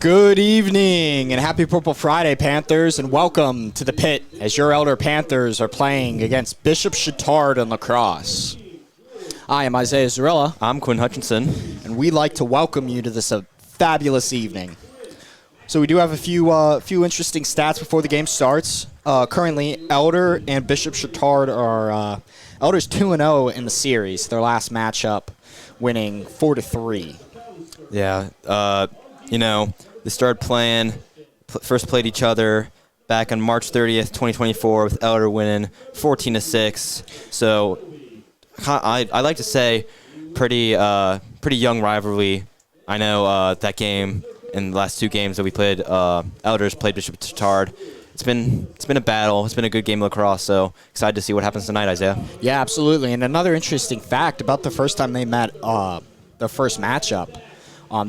Good evening and happy Purple Friday, Panthers, and welcome to the pit as your Elder Panthers are playing against Bishop Chatard in Lacrosse. I am Isaiah Zarilla. I'm Quinn Hutchinson. And we'd like to welcome you to this fabulous evening. So we do have a few interesting stats before the game starts. Currently, Elder and Bishop Chatard are Elder's 2-0 in the series. Their last matchup, winning 4-3. Yeah, they started playing, first played each other back on March 30th, 2024, with Elder winning 14-6. So I like to say pretty young rivalry. I know that game in the last two games that we played, Elders played Bishop Chatard. It's been a battle. It's been a good game of lacrosse, so excited to see what happens tonight, Isaiah. Yeah, absolutely. And another interesting fact about the first time they met, their first matchup,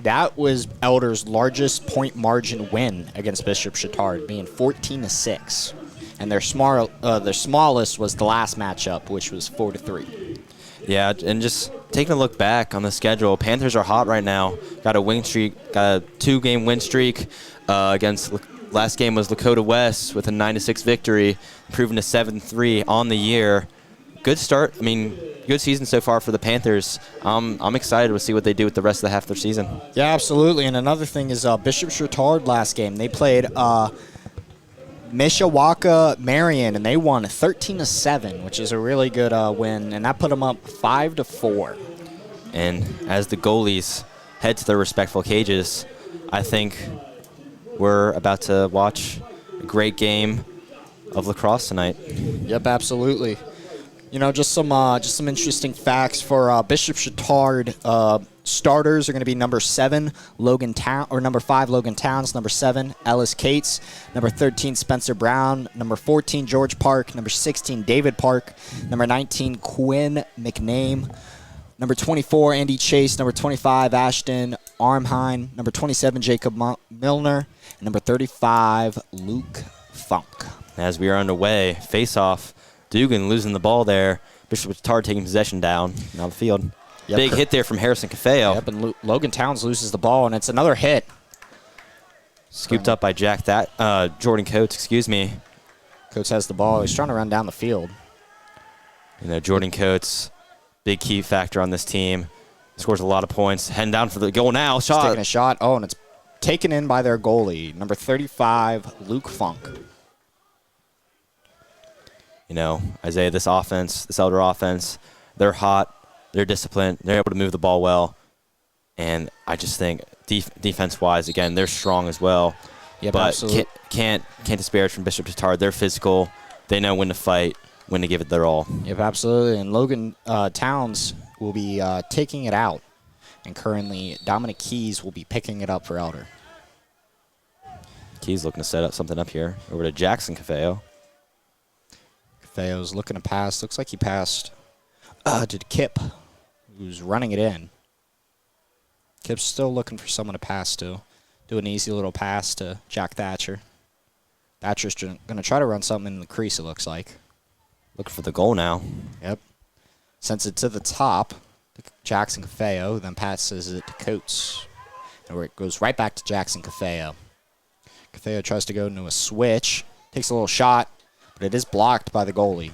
that was Elder's largest point margin win against Bishop Chatard, being 14-6. And their smallest was the last matchup, which was 4-3. Yeah, and just taking a look back on the schedule, Panthers are hot right now. Got a win streak, got a 2-game win streak against. Last game was Lakota West with a 9-6 victory, improving to 7-3 on the year. Good start. I mean, good season so far for the Panthers. I'm excited to see what they do with the rest of the half of their season. Yeah, absolutely. And another thing is Bishop Chatard last game. They played Mishawaka Marion, and they won 13-7, which is a really good win, and that put them up 5-4. And as the goalies head to their respectful cages, I think we're about to watch a great game of lacrosse tonight. Yep, absolutely. You know, just some interesting facts for Bishop Chatard. Starters are going to be number 7 number 5 Logan Towns, number 7 Ellis Cates, number 13 Spencer Brown, number 14 George Park, number 16 David Park, number 19 Quinn McName, number 24 Andy Chase, number 25 Ashton Armheim, number 27 Jacob Milner, and number 35 Luke Funk. As we are underway, face-off. Dugan losing the ball there. Bishop Chatard taking possession down the field. Yep. Big hit there from Harrison Cafeo. Yep, and Logan Towns loses the ball, and it's another hit. Scooped up by Jordan Coates, excuse me. Coates has the ball. He's trying to run down the field. You know, Jordan Coates, big key factor on this team. Scores a lot of points. Heading down for the goal now. He's taking a shot. Oh, and it's taken in by their goalie, number 35, Luke Funk. You know, Isaiah, this Elder offense, they're hot, they're disciplined, they're able to move the ball well. And I just think defense-wise, again, they're strong as well. Yep, but absolutely. Can't disparage from Bishop Chatard. They're physical. They know when to fight, when to give it their all. Yep, absolutely. And Logan Towns will be taking it out. And currently, Dominic Keys will be picking it up for Elder. Keys looking to set up something up here. Over to Jackson Cafeo. Cafeo's looking to pass. Looks like he passed to Kip, who's running it in. Kip's still looking for someone to pass to. Do an easy little pass to Jack Thatcher. Thatcher's going to try to run something in the crease, it looks like. Looking for the goal now. Yep. Sends it to the top. Jackson Cafeo, then passes it to Coates. And it goes right back to Jackson Cafeo. Cafeo tries to go into a switch. Takes a little shot, but it is blocked by the goalie.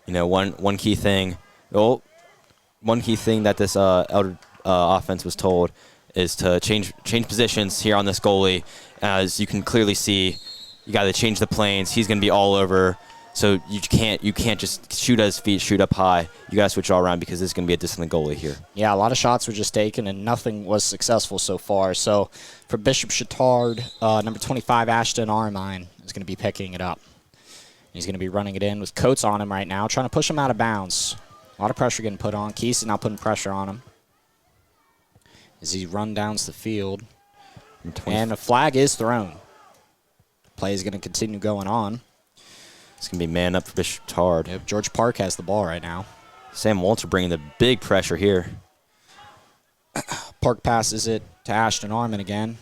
You know, one key thing that this Elder offense was told is to change positions here on this goalie. As you can clearly see, you got to change the planes. He's going to be all over. So you can't just shoot at his feet, shoot up high. You got to switch all around because this is going to be a disciplined goalie here. Yeah, a lot of shots were just taken, and nothing was successful so far. So for Bishop Chatard, number 25, Ashton Armine, is going to be picking it up. He's going to be running it in with Coates on him right now, trying to push him out of bounds. A lot of pressure getting put on. Keys is now putting pressure on him as he runs down the field. And a flag is thrown. Play is going to continue going on. It's going to be man up for Bishop Chatard. Yep, George Park has the ball right now. Sam Walter bringing the big pressure here. Park passes it to Ashton Armin again.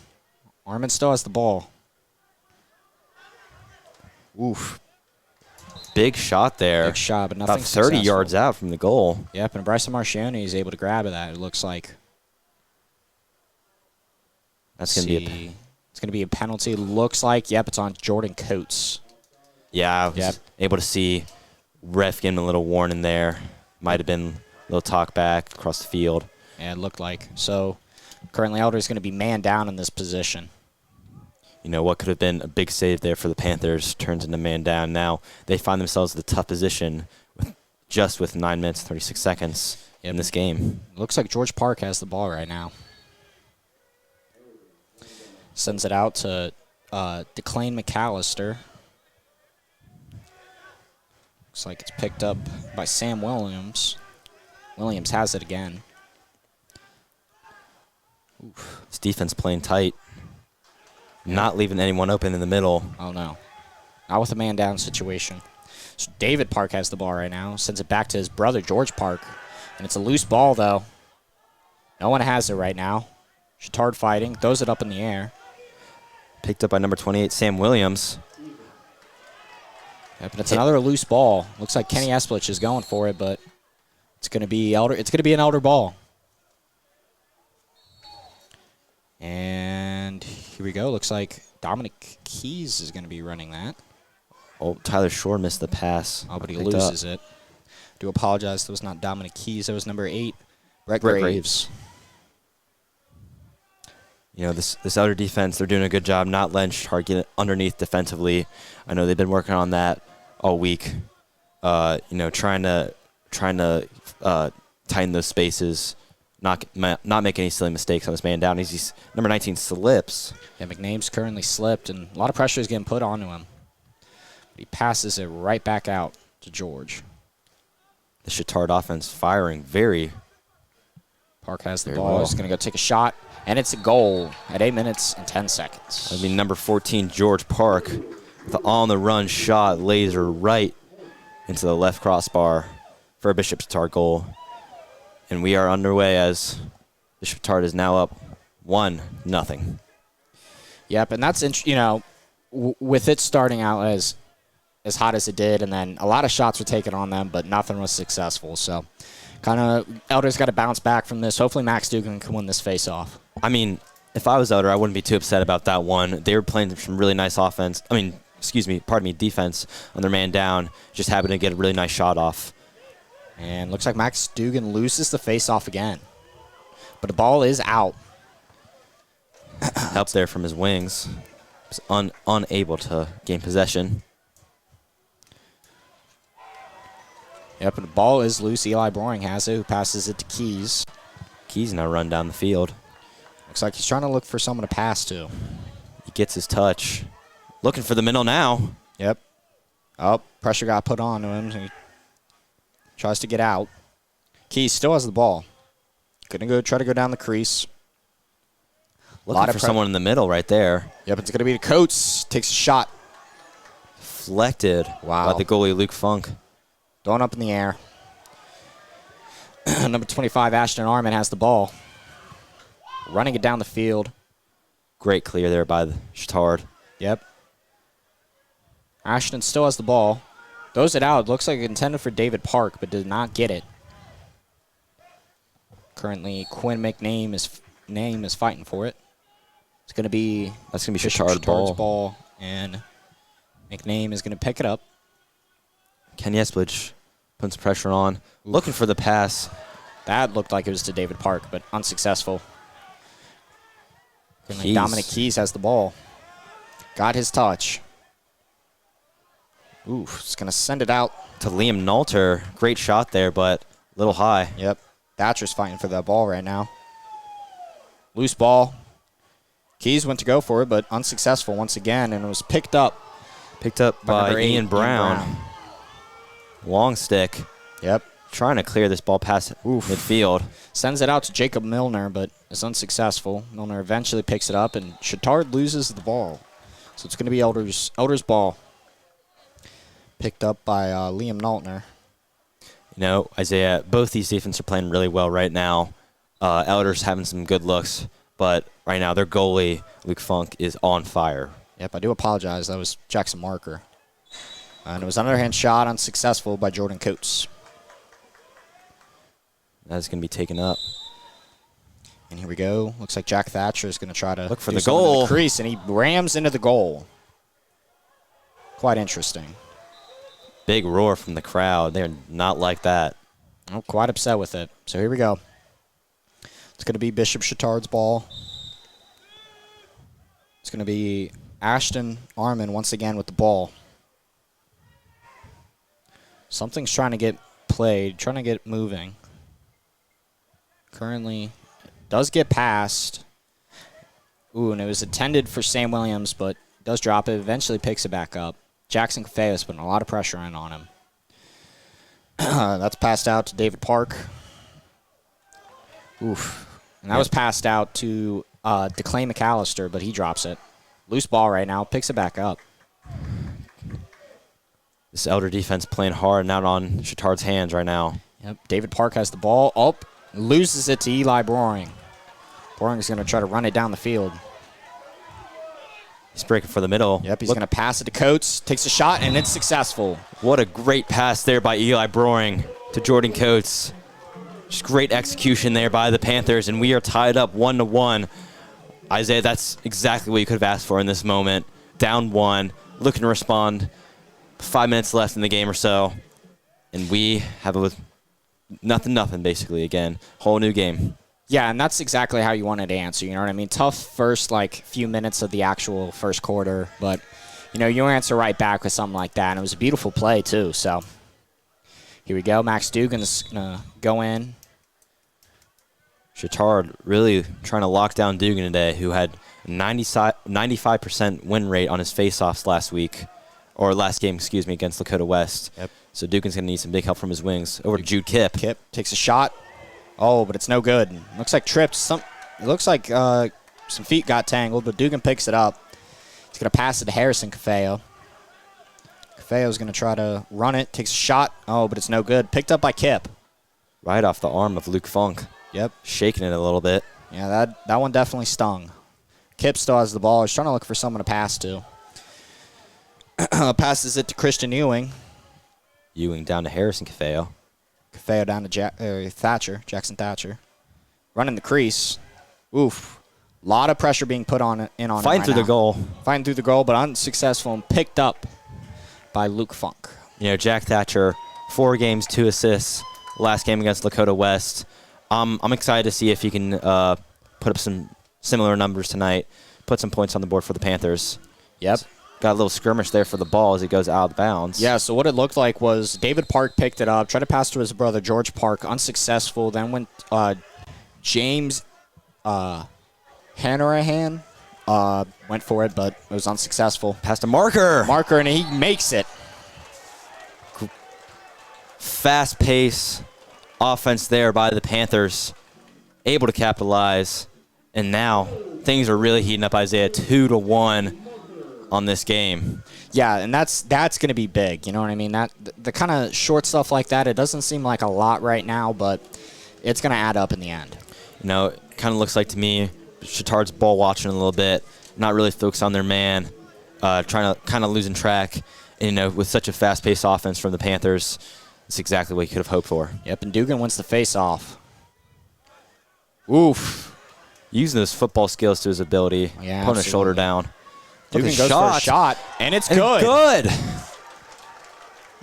Armin still has the ball. Oof. Big shot there. Big shot, but nothing about 30 successful. yards out from the goal. Yep, and Bryson Marcioni is able to grab that, it looks like. That's going to be It's going to be a penalty. Looks like, yep, it's on Jordan Coates. I was able to see ref giving a little warning there. Might have been a little talk back across the field. Yeah, it looked like. So currently Elder's going to be man down in this position. You know, what could have been a big save there for the Panthers turns into man down. Now they find themselves in a tough position with 9 minutes, 36 seconds in this game. Looks like George Park has the ball right now. Sends it out to DeClane McAllister. Looks like it's picked up by Sam Williams. Williams has it again. Oof. This defense playing tight. Not leaving anyone open in the middle. Oh, no. Not with a man-down situation. So David Park has the ball right now. Sends it back to his brother, George Park. And it's a loose ball, though. No one has it right now. Chatard fighting. Throws it up in the air. Picked up by number 28, Sam Williams. Yep, and it's another loose ball. Looks like Kenny Esplich is going for it, but it's going to be Elder. It's going to be an Elder ball. And here we go. Looks like Dominic Keys is going to be running that. Oh, Tyler Shore missed the pass. Oh, but he loses it. Do apologize. That was not Dominic Keys. That was number 8, Brett Graves. You know, this Elder defense, they're doing a good job not letting Chatard get underneath defensively. I know they've been working on that all week. You know, trying to tighten those spaces, not make any silly mistakes on this man down. He's number 19 slips. Yeah, McName's currently slipped, and a lot of pressure is getting put onto him. But he passes it right back out to George. The Chatard offense firing very. Park has the ball. He's going to go take a shot, and it's a goal at 8 minutes and 10 seconds. I mean, number 14, George Park, with an on-the-run shot, laser right into the left crossbar for a Bishop Chatard goal. And we are underway as Bishop Chatard is now up 1-0. Yep, and that's, you know, with it starting out as hot as it did, and then a lot of shots were taken on them, but nothing was successful. So kind of Elder's got to bounce back from this. Hopefully Max Dugan can win this face-off. I mean, if I was Elder, I wouldn't be too upset about that one. They were playing some really nice defense on their man down. Just happened to get a really nice shot off. And looks like Max Dugan loses the face-off again. But the ball is out. Help there from his wings. Was unable to gain possession. Yep, and the ball is loose. Eli Broing has it, who passes it to Keys. Keys now run down the field. Looks like he's trying to look for someone to pass to. He gets his touch. Looking for the middle now. Yep. Oh, pressure got put on to him. He tries to get out. Keys still has the ball. Gonna try to go down the crease. Looking for someone in the middle right there. Yep, it's gonna be the Coates. Takes a shot. Deflected by the goalie, Luke Funk. Going up in the air. Number 25, Ashton Arman, has the ball. Running it down the field. Great clear there by the Chatard. Yep. Ashton still has the ball. Throws it out. Looks like intended for David Park, but did not get it. Currently, Quinn McName is fighting for it. It's going to be Chatard's ball, and McName is going to pick it up. Kenny Esplich putting some pressure on. Oof. Looking for the pass. That looked like it was to David Park, but unsuccessful. Dominic Keys has the ball. Got his touch. Oof, it's going to send it out. To Liam Nalter. Great shot there, but a little high. Yep. Thatcher's fighting for that ball right now. Loose ball. Keys went to go for it, but unsuccessful once again, and it was picked up. Picked up by Ian Brown. Long stick. Yep. Trying to clear this ball past midfield. Sends it out to Jacob Milner, but is unsuccessful. Milner eventually picks it up, and Chatard loses the ball. So it's going to be Elder's ball. Picked up by Liam Naltner. You know, Isaiah, both these defenses are playing really well right now. Elder's having some good looks, but right now their goalie, Luke Funk, is on fire. Yep, I do apologize. That was Jackson Marker. And it was an underhand shot, unsuccessful by Jordan Coates. That is going to be taken up. And here we go. Looks like Jack Thatcher is going to try to look for do the something to goal. the crease, and he rams into the goal. Quite interesting. Big roar from the crowd. They're not like that. Oh, quite upset with it. So here we go. It's going to be Bishop Chatard's ball. It's going to be Ashton Arman once again with the ball. Something's trying to get played, trying to get moving. Currently does get passed. Ooh, and it was intended for Sam Williams, but does drop it. Eventually picks it back up. Jackson Cafeo's putting a lot of pressure in on him. That's passed out to David Park. Oof. And that was passed out to DeClay McAllister, but he drops it. Loose ball right now. Picks it back up. This Elder defense playing hard and out on Chatard's hands right now. Yep. David Park has the ball. Oh, loses it to Eli Boring. Boring's going to try to run it down the field. He's breaking for the middle. Yep, he's going to pass it to Coates. Takes a shot, and it's successful. What a great pass there by Eli Boring to Jordan Coates. Just great execution there by the Panthers, and we are tied up 1-1. Isaiah, that's exactly what you could have asked for in this moment. Down 1, looking to respond. 5 minutes left in the game or so, and we have a nothing basically again. Whole new game. Yeah, and that's exactly how you wanted to answer. You know what I mean? Tough first few minutes of the actual first quarter, but you answer right back with something like that, and it was a beautiful play too. So here we go. Max Dugan's gonna go in. Chatard really trying to lock down Dugan today, who had 95% win rate on his faceoffs last game, against Lakota West. Yep. So Dugan's going to need some big help from his wings. Over to Jude Kipp. Kipp takes a shot. Oh, but it's no good. Looks like tripped. It looks like some feet got tangled, but Dugan picks it up. He's going to pass it to Harrison Cafeo. Cafeo's going to try to run it. Takes a shot. Oh, but it's no good. Picked up by Kipp. Right off the arm of Luke Funk. Yep. Shaking it a little bit. Yeah, that one definitely stung. Kipp still has the ball. He's trying to look for someone to pass to. Passes it to Christian Ewing. Ewing down to Harrison Cafeo. Cafeo down to Jackson Thatcher. Running the crease. Oof. A lot of pressure being put on him Fighting right through now. the goal. Fighting through the goal, but unsuccessful and picked up by Luke Funk. Jack Thatcher, 4 games, 2 assists. Last game against Lakota West. I'm excited to see if he can put up some similar numbers tonight. Put some points on the board for the Panthers. Yep. Got a little skirmish there for the ball as it goes out of bounds. Yeah, so what it looked like was David Park picked it up, tried to pass to his brother George Park, unsuccessful. Then went James Hanrahan went for it, but it was unsuccessful. Pass to Marker. Marker, and he makes it. Fast pace offense there by the Panthers. Able to capitalize. And now things are really heating up, Isaiah. 2-1 on this game. Yeah, and that's going to be big. You know what I mean? That the kind of short stuff like that, it doesn't seem like a lot right now, but it's going to add up in the end. It kind of looks like to me Chatard's ball watching a little bit, not really focused on their man, trying to kind of losing track. And, with such a fast-paced offense from the Panthers, it's exactly what you could have hoped for. Yep, and Dugan wins the face-off. Oof. Using those football skills to his ability, Yeah, putting his shoulder down. Dugan Look at goes for a shot, and it's good. Good.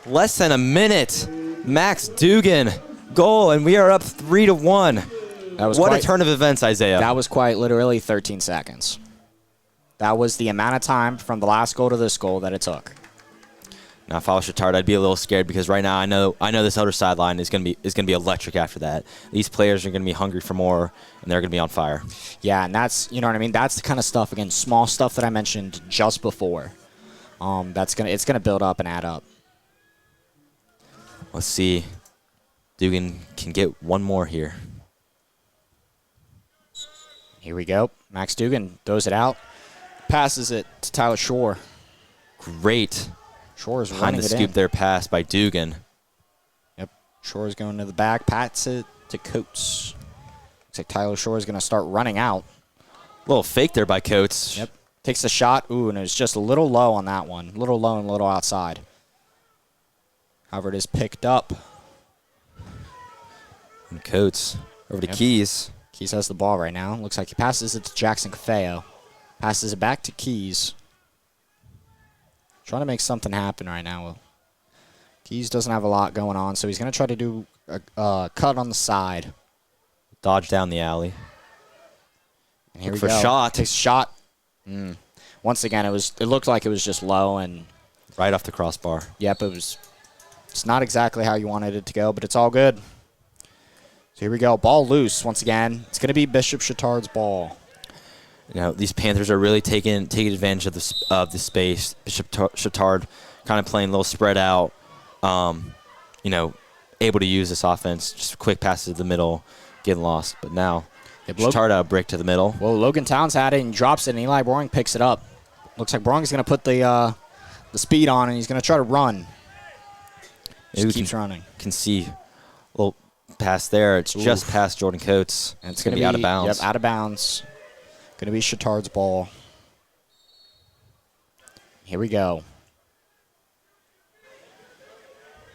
Less than a minute. Max Dugan, goal, and we are up 3-1. What a turn of events, Isaiah. That was quite literally 13 seconds. That was the amount of time from the last goal to this goal that it took. Now, if I was Chatard, I'd be a little scared because right now I know this other sideline is going to be electric after that. These players are going to be hungry for more, and they're going to be on fire. Yeah, and that's, you know what I mean? That's the kind of stuff, again, small stuff that I mentioned just before. It's gonna build up and add up. Let's see. Dugan can get one more here. Here we go. Max Dugan throws it out. Passes it to Tyler Shore. Great. Shore is Behind running the it scoop in. there pass by Dugan. Yep. Shore is going to the back. Pats it to Coates. Looks like Tyler Shore is going to start running out. Little fake there by Coates. Yep. Takes the shot. Ooh, and it was just a little low on that one. A little low and a little outside. However, it is picked up. And Coates over to Yep. Keys. Keys has the ball right now. Looks like he passes it to Jackson Cafeo. Passes it back to Keys. Trying to make something happen right now. Keys doesn't have a lot going on, so he's going to try to do a cut on the side. Dodge down the alley. And here Look we for go. shot. Takes a shot. Once again, it looked like it was just low, and Right off the crossbar. yep, it's not exactly how you wanted it to go, but it's all good. So here we go. Ball loose once again. It's going to be Bishop Chatard's ball. You know, these Panthers are really taking advantage of the space. Bishop Chatard kind of playing a little spread out. You know, able to use this offense. Just quick passes to the middle, getting lost. But now, Chatard out brick to the middle. Well, Logan Towns had it and drops it, and Eli Boring picks it up. Looks like Boring's going to put the speed on, and he's going to try to run. Just keeps running. Can see a little pass there. It's just past Jordan Coates. And it's going to be out of bounds. Yep, out of bounds. Going to be Chatard's ball. Here we go.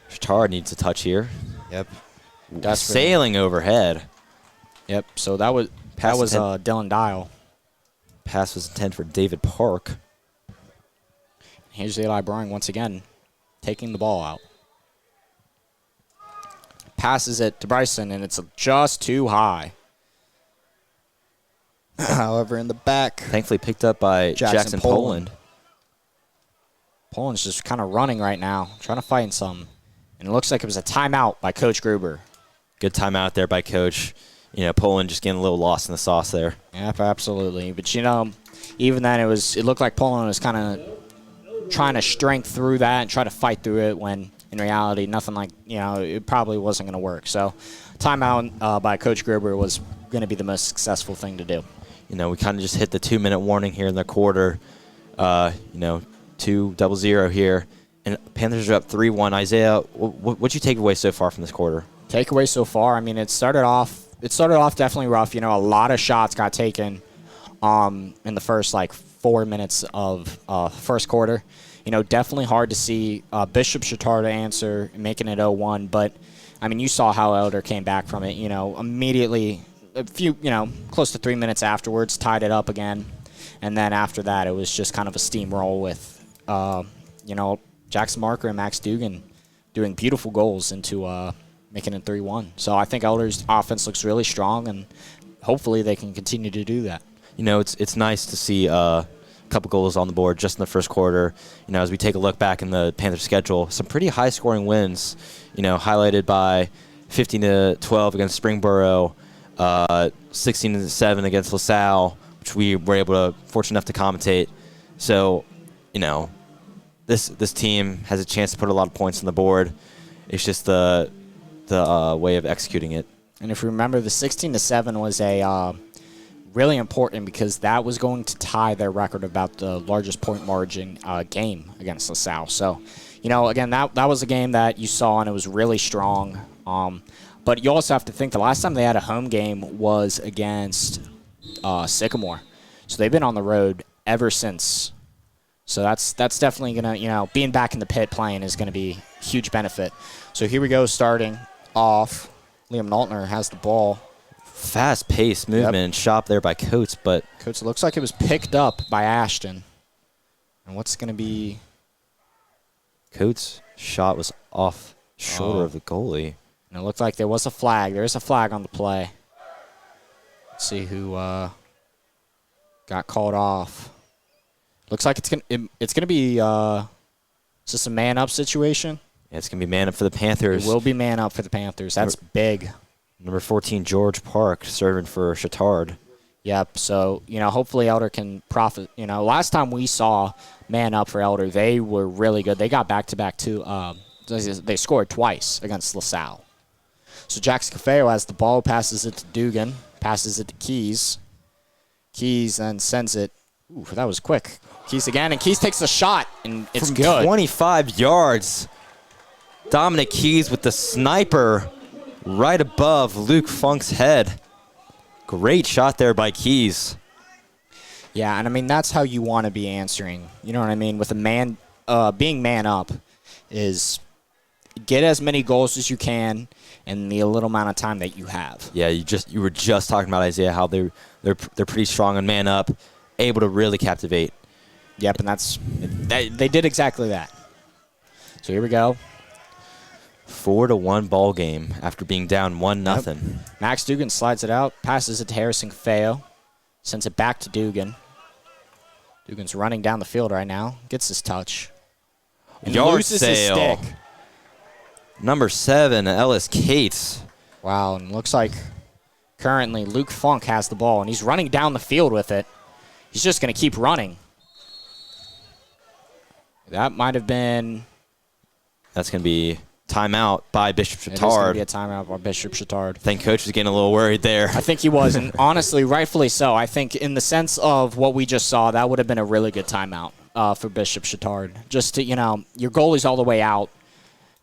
Chatard needs a touch here. Yep. Sailing overhead. Yep. So that was Dylan Dial. Pass was intended for David Park. Here's Eli Boring once again, taking the ball out. Passes it to Bryson, and it's just too high. However, in the back, Thankfully picked up by Jackson Poland. Poland's just kind of running right now, trying to find some. And it looks like it was a timeout by Coach Gruber. Good timeout there by Coach. You know, Poland just getting a little lost in the sauce there. Yep, absolutely. But, you know, even then it looked like Poland was kind of trying to strength through that and try to fight through it when, in reality, nothing like, you know, it probably wasn't going to work. So timeout by Coach Gruber was going to be the most successful thing to do. You know, we kind of just hit the 2-minute warning here in the quarter. You know, 2-0 here. And Panthers are up 3-1. Isaiah, what'd you take away so far from this quarter? Takeaway so far, I mean, it started off definitely rough. You know, a lot of shots got taken in the first, 4 minutes of first quarter. You know, definitely hard to see Bishop Chatard answer, making it 0-1. But, I mean, you saw how Elder came back from it. You know, immediately, close to 3 minutes afterwards, tied it up again. And then after that, it was just kind of a steamroll with, Jackson Marker and Max Dugan doing beautiful goals into making it 3-1. So I think Elder's offense looks really strong, and hopefully they can continue to do that. You know, it's nice to see a couple goals on the board just in the first quarter. You know, as we take a look back in the Panthers schedule, some pretty high-scoring wins, you know, highlighted by 15-12 against Springboro, 16-7 against LaSalle, which we were fortunate enough to commentate. So, you know, this team has a chance to put a lot of points on the board. It's just the way of executing it. And if you remember, the 16-7 was a really important because that was going to tie their record about the largest point margin game against LaSalle. So, you know, again, that was a game that you saw, and it was really strong. But you also have to think the last time they had a home game was against Sycamore. So they've been on the road ever since. So that's definitely going to, being back in the pit playing is going to be a huge benefit. So here we go, starting off. Liam Naltner has the ball. Fast-paced movement and shot there by Coates, but Coates looks like it was picked up by Ashton. And what's going to be? Coates' shot was off shoulder of the goalie. And it looked like there was a flag. There is a flag on the play. Let's see who got called off. Looks like it's gonna be is this a man-up situation? Yeah, it's going to be man up for the Panthers. It will be man up for the Panthers. That's big. Number 14, George Park, serving for Chatard. Yep. So, hopefully Elder can profit. Last time we saw man up for Elder, they were really good. They got back-to-back too. They scored twice against LaSalle. So Jackson Cafeo has the ball, passes it to Dugan, passes it to Keys. Keys then sends it. Ooh, that was quick. Keys again, and Keys takes a shot, and it's From good. 25 yards, Dominic Keys with the sniper right above Luke Funk's head. Great shot there by Keys. Yeah, and I mean, that's how you want to be answering. You know what I mean? With a man, being man up is get as many goals as you can in the little amount of time that you have. Yeah, you were just talking about, Isaiah, how they're pretty strong on man up, able to really captivate. Yep, and they did exactly that. So here we go. 4-1 ball game after being down 1-0. Yep. Max Dugan slides it out, passes it to Harrison Feo, sends it back to Dugan. Dugan's running down the field right now, gets his touch. And Yard loses his sale. stick. Number 7, Ellis Cates. Wow, and looks like currently Luke Funk has the ball, and he's running down the field with it. He's just going to keep running. That might have been... That's going to be timeout by Bishop Chatard. It is going to be a timeout by Bishop Chatard. I think Coach was getting a little worried there. I think he was, and honestly, rightfully so. I think in the sense of what we just saw, that would have been a really good timeout for Bishop Chatard. Just to, your goalie's all the way out,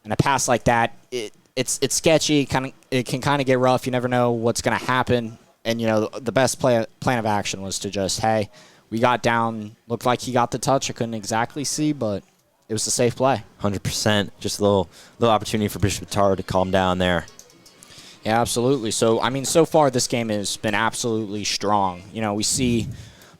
and a pass like that, it's sketchy. It can kind of get rough. You never know what's going to happen. And the best plan of action was to just, hey, we got down. Looked like he got the touch. I couldn't exactly see, but it was a safe play. 100%. Just a little opportunity for Bishop Chatard to calm down there. Yeah, absolutely. So so far this game has been absolutely strong. We see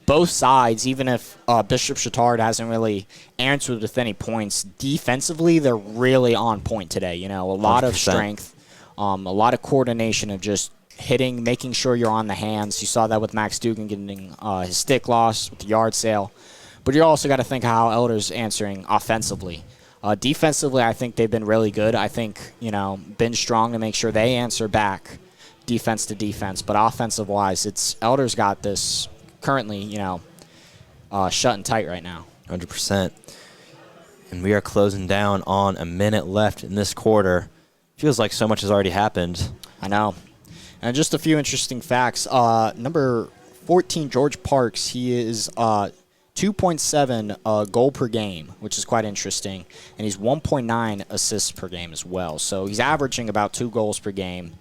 both sides, even if Bishop Chatard hasn't really answered with any points, defensively they're really on point today. A lot 100%. of strength, a lot of coordination of just hitting, making sure you're on the hands. You saw that with Max Dugan getting his stick loss with the yard sale. But you also got to think how Elder's answering offensively. Defensively, I think they've been really good. I think, been strong to make sure they answer back defense to defense. But offensive-wise, Elder's got this currently, shut and tight right now. 100%. And we are closing down on a minute left in this quarter. Feels like so much has already happened. I know. And just a few interesting facts. Number 14, George Parks, he is 2.7 goal per game, which is quite interesting. And he's 1.9 assists per game as well. So he's averaging about 2 goals per game,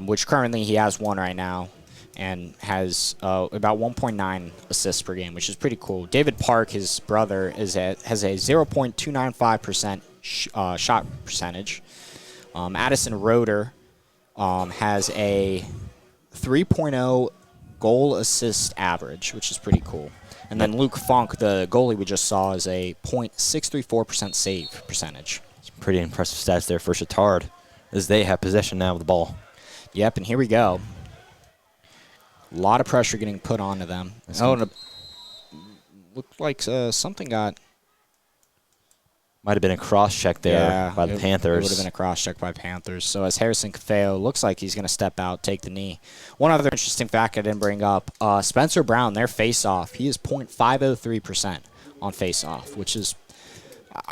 which currently he has 1 right now, and has about 1.9 assists per game, which is pretty cool. David Park, his brother, has a 0.295% shot percentage. Addison Roeder has a 3.0 goal assist average, which is pretty cool. And then Luke Funk, the goalie we just saw, is a .634% save percentage. Some pretty impressive stats there for Chatard, as they have possession now of the ball. Yep, and here we go. A lot of pressure getting put onto them. Looked like something got... Might have been a cross-check there by the Panthers. It would have been a cross-check by Panthers. So as Harrison Cafeo looks like he's going to step out, take the knee. One other interesting fact I didn't bring up, Spencer Brown, their face-off, he is .503% on face-off, which is...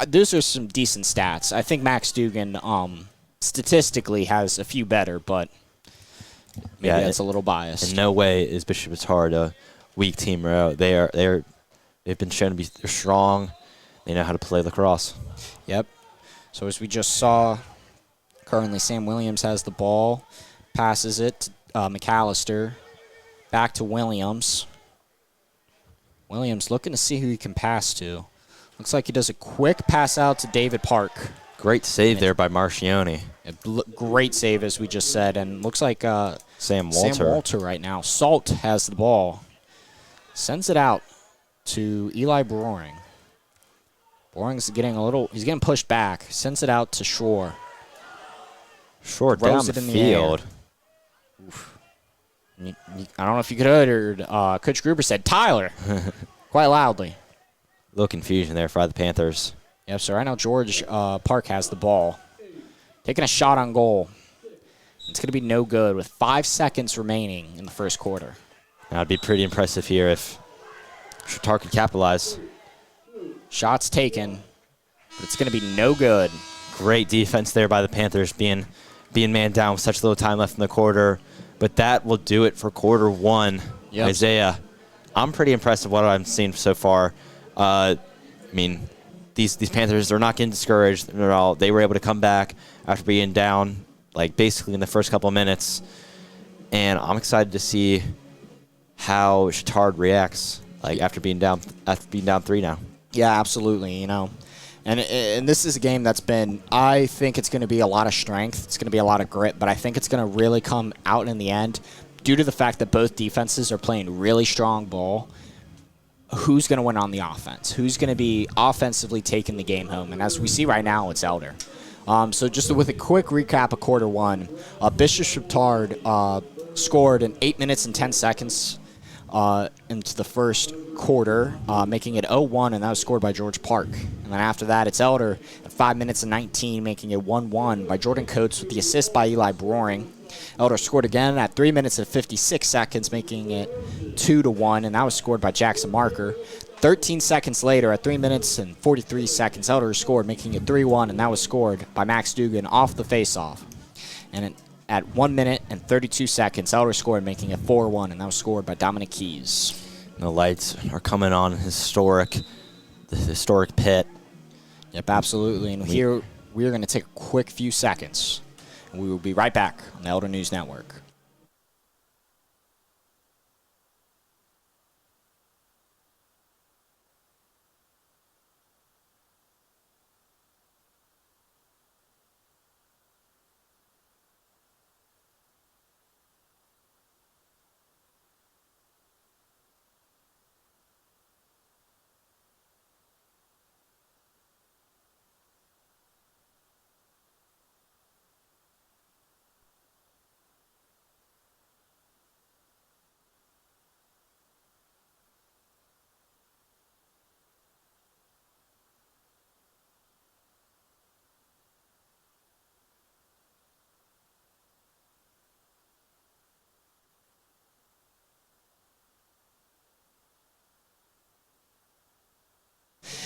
those are some decent stats. I think Max Dugan statistically has a few better, but maybe that's a little biased. In no way is Bishop Chatard a weak team. They've been shown to be strong. They know how to play lacrosse. Yep. So as we just saw, currently Sam Williams has the ball, passes it to McAllister, back to Williams. Williams looking to see who he can pass to. Looks like he does a quick pass out to David Park. Great save there by Marcioni. Great save, as we just said, and looks like Sam Walter right now. Salt has the ball. Sends it out to Eli Boring. Boring's getting he's getting pushed back. Sends it out to Shore. Shore down the field. I don't know if you could have heard, Coach Gruber said Tyler quite loudly. A little confusion there for the Panthers. Yep, so right now George Park has the ball. Taking a shot on goal. It's going to be no good with 5 seconds remaining in the first quarter. That would be pretty impressive here if Chatard could capitalize. Shots taken, but it's going to be no good. Great defense there by the Panthers, being man down with such little time left in the quarter. But that will do it for quarter one. Yep. Isaiah, I'm pretty impressed with what I've seen so far. These Panthers are not getting discouraged at all. They were able to come back after being down, basically in the first couple of minutes. And I'm excited to see how Chatard reacts, after being down 3 now. Yeah, absolutely. And this is a game that's been, I think it's going to be a lot of strength. It's going to be a lot of grit, but I think it's going to really come out in the end due to the fact that both defenses are playing really strong ball. Who's going to win on the offense? Who's going to be offensively taking the game home? And as we see right now, it's Elder. So just with a quick recap of quarter one, Bishop Chatard scored in 8 minutes and 10 seconds into the first quarter, making it 0-1, and that was scored by George Park. And then after that, it's Elder at 5 minutes and 19, making it 1-1 by Jordan Coates with the assist by Eli Broering. Elder scored again at 3 minutes and 56 seconds, making it 2-1, and that was scored by Jackson Marker. 13 seconds later, at 3 minutes and 43 seconds, Elder scored, making it 3-1, and that was scored by Max Dugan off the faceoff. And at 1 minute and 32 seconds, Elder scored, making it 4-1, and that was scored by Dominic Keys. The lights are coming on the historic pit. Yep, absolutely. And here we are going to take a quick few seconds. We will be right back on the Elder News Network.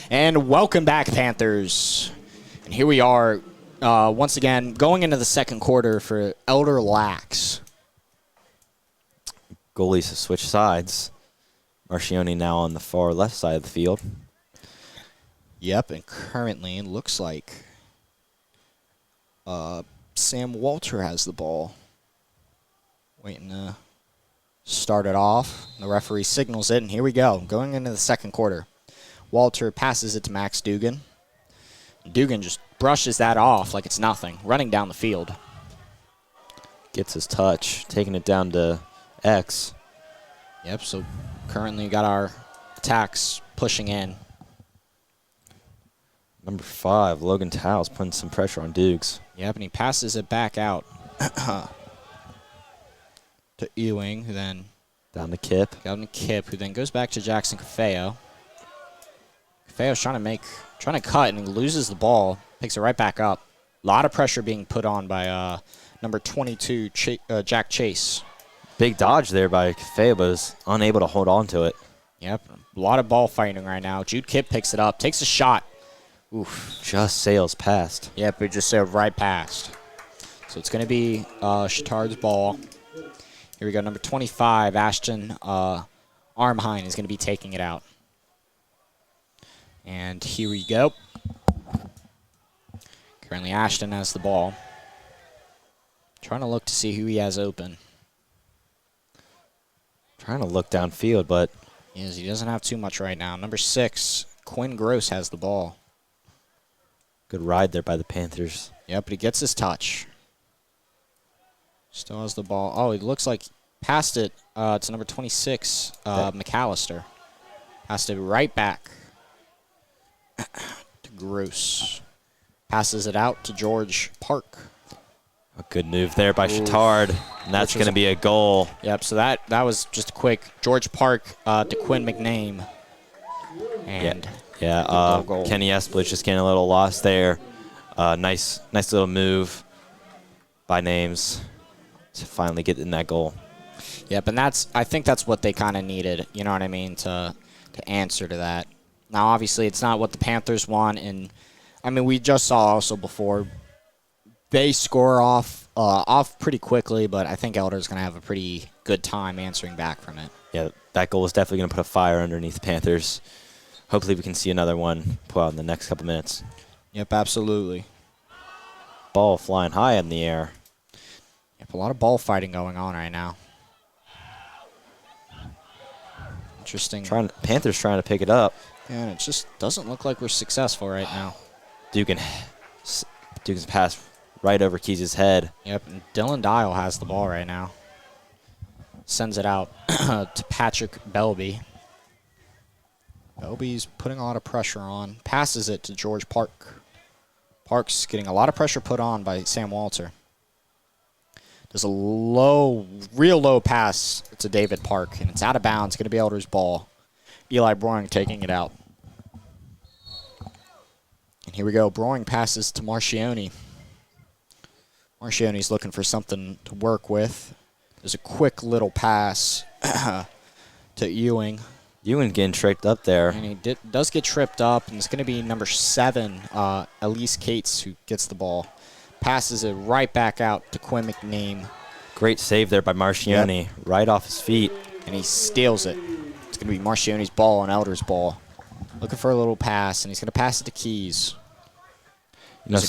And welcome back, Panthers. And here we are, once again, going into the second quarter for Elder Lax. Goalies have switched sides. Marcioni now on the far left side of the field. Yep, and currently it looks like Sam Walter has the ball. Waiting to start it off. The referee signals it, and here we go, going into the second quarter. Walter passes it to Max Dugan. Dugan just brushes that off like it's nothing, running down the field. Gets his touch, taking it down to X. Yep, so currently got our attacks pushing in. Number 5, Logan Towles, putting some pressure on Dukes. Yep, and he passes it back out to Ewing, who then down to Kip. Down to Kip, who then goes back to Jackson Cafeo. Cafeo's trying to cut, and he loses the ball, picks it right back up. A lot of pressure being put on by number 22, Jack Chase. Big dodge there by Cafeo, but was unable to hold on to it. Yep, a lot of ball fighting right now. Jude Kip picks it up, takes a shot. Oof. Just sails past. Yep, it just sailed right past. So it's going to be Chatard's ball. Here we go, number 25, Ashton Armheim is going to be taking it out. And here we go. Currently Ashton has the ball. Trying to look to see who he has open. Trying to look downfield, but he doesn't have too much right now. Number 6, Quinn Gross has the ball. Good ride there by the Panthers. Yep, but he gets his touch. Still has the ball. Oh, it looks like passed it to number 26, McAllister. Passed it right back to Gross. Passes it out to George Park. A good move there by Chatard, and that's going to be a goal. Yep, so that was just a quick George Park to Quinn McName. And goal. Kenny Esplich just getting a little lost there. Nice little move by Names to finally get in that goal. Yep, and I think that's what they kind of needed, you know what I mean, to answer to that. Now, obviously, it's not what the Panthers want, and, I mean, we just saw also before, they score off pretty quickly, but I think Elder's going to have a pretty good time answering back from it. Yeah, that goal is definitely going to put a fire underneath the Panthers. Hopefully we can see another one put out in the next couple minutes. Yep, absolutely. Ball flying high in the air. Yep, a lot of ball fighting going on right now. Interesting. Panthers trying to pick it up. Yeah, it just doesn't look like we're successful right now. Dugan's pass right over Keys' head. Yep, and Dylan Dial has the ball right now. Sends it out to Patrick Belby. Belby's putting a lot of pressure on. Passes it to George Park. Park's getting a lot of pressure put on by Sam Walter. There's a real low pass to David Park, and it's out of bounds. Going to be Elder's ball. Eli Broing taking it out. And here we go. Broing passes to Marchione. Marchione's looking for something to work with. There's a quick little pass to Ewing. Ewing getting tripped up there. And he does get tripped up, and it's going to be number 7, Elise Cates, who gets the ball. Passes it right back out to Quinn McNeam. Great save there by Marchione, right off his feet. And he steals it. It's going to be Marchione's ball and Elder's ball. Looking for a little pass, and he's going to pass it to Keys. You know,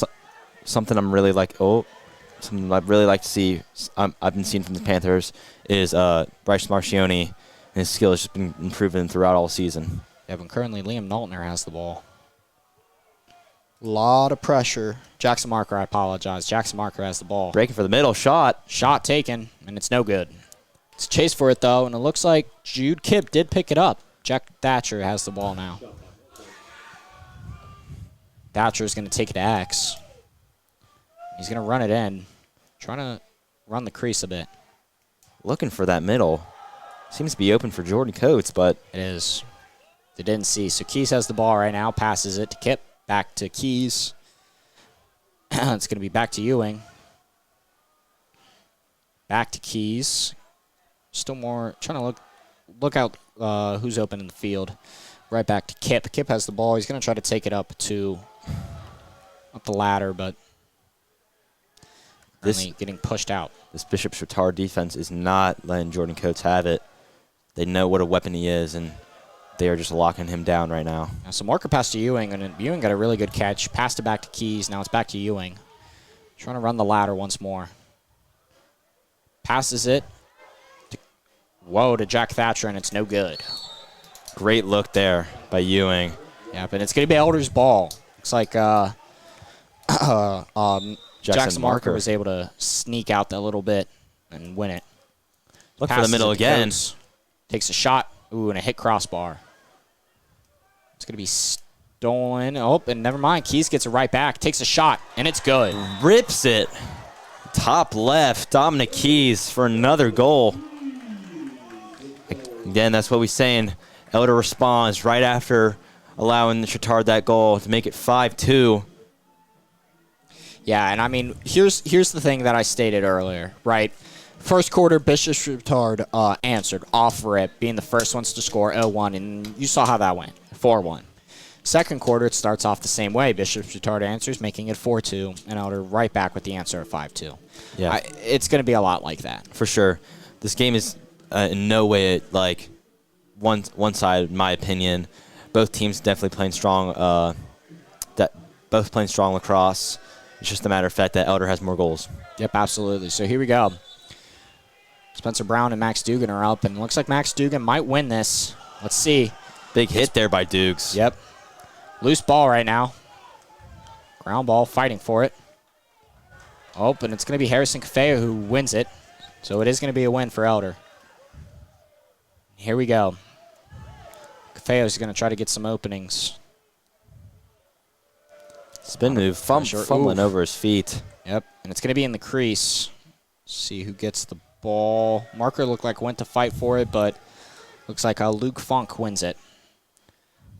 something I'm really like, something I'd really like to see, I've been seeing from the Panthers, is Bryce Marchione, and his skill has just been improving throughout all season. Yeah, but currently Liam Knowltner has the ball. A lot of pressure. Jackson Marker, I apologize. Jackson Marker has the ball. Breaking for the middle, shot. Shot taken, and it's no good. It's a chase for it, though, and it looks like Jude Kipp did pick it up. Jack Thatcher has the ball now. Thatcher's going to take it to X. He's going to run it in. Trying to run the crease a bit. Looking for that middle. Seems to be open for Jordan Coates, but it is. They didn't see. So Keys has the ball right now. Passes it to Kipp. Back to Keys. It's going to be back to Ewing. Back to Keys. Still more. Trying to look out who's open in the field. Right back to Kipp. Kipp has the ball. He's going to try to take it up the ladder, but getting pushed out. This Bishop Chatard defense is not letting Jordan Coates have it. They know what a weapon he is, and they are just locking him down right now. So Marker passed to Ewing, and Ewing got a really good catch. Passed it back to Keys. Now it's back to Ewing. Trying to run the ladder once more. Passes it to Jack Thatcher, and it's no good. Great look there by Ewing. Yeah, but it's going to be Elder's ball. Looks like Jackson Marker was able to sneak out that little bit and win it. Look for the middle again. Coates. Takes a shot. Ooh, and a hit crossbar. It's going to be stolen. Oh, and never mind. Keys gets it right back. Takes a shot, and it's good. Rips it. Top left. Dominic Keys for another goal. Again, that's what we're saying. Elder responds right after allowing the Chatard that goal to make it 5-2. Yeah, and I mean, here's the thing that I stated earlier, right? First quarter, Bishop Chatard answered off rip, being the first ones to score 0-1, and you saw how that went, 4-1. Second quarter, it starts off the same way. Bishop Chatard answers, making it 4-2, and Elder right back with the answer at 5-2. Yeah, it's going to be a lot like that. For sure. This game is in no way like one side, in my opinion. Both teams definitely playing strong. Both playing strong lacrosse. It's just a matter of fact that Elder has more goals. Yep, absolutely. So here we go. Spencer Brown and Max Dugan are up, and it looks like Max Dugan might win this. Let's see. Big hit there by Dukes. Yep. Loose ball right now. Ground ball, fighting for it. Oh, and it's going to be Harrison Cafeo who wins it. So it is going to be a win for Elder. Here we go. Cafeo's going to try to get some openings. Spin move, fumbling over his feet. Yep, and it's going to be in the crease. See who gets the ball. Marker looked like went to fight for it, but looks like Luke Funk wins it.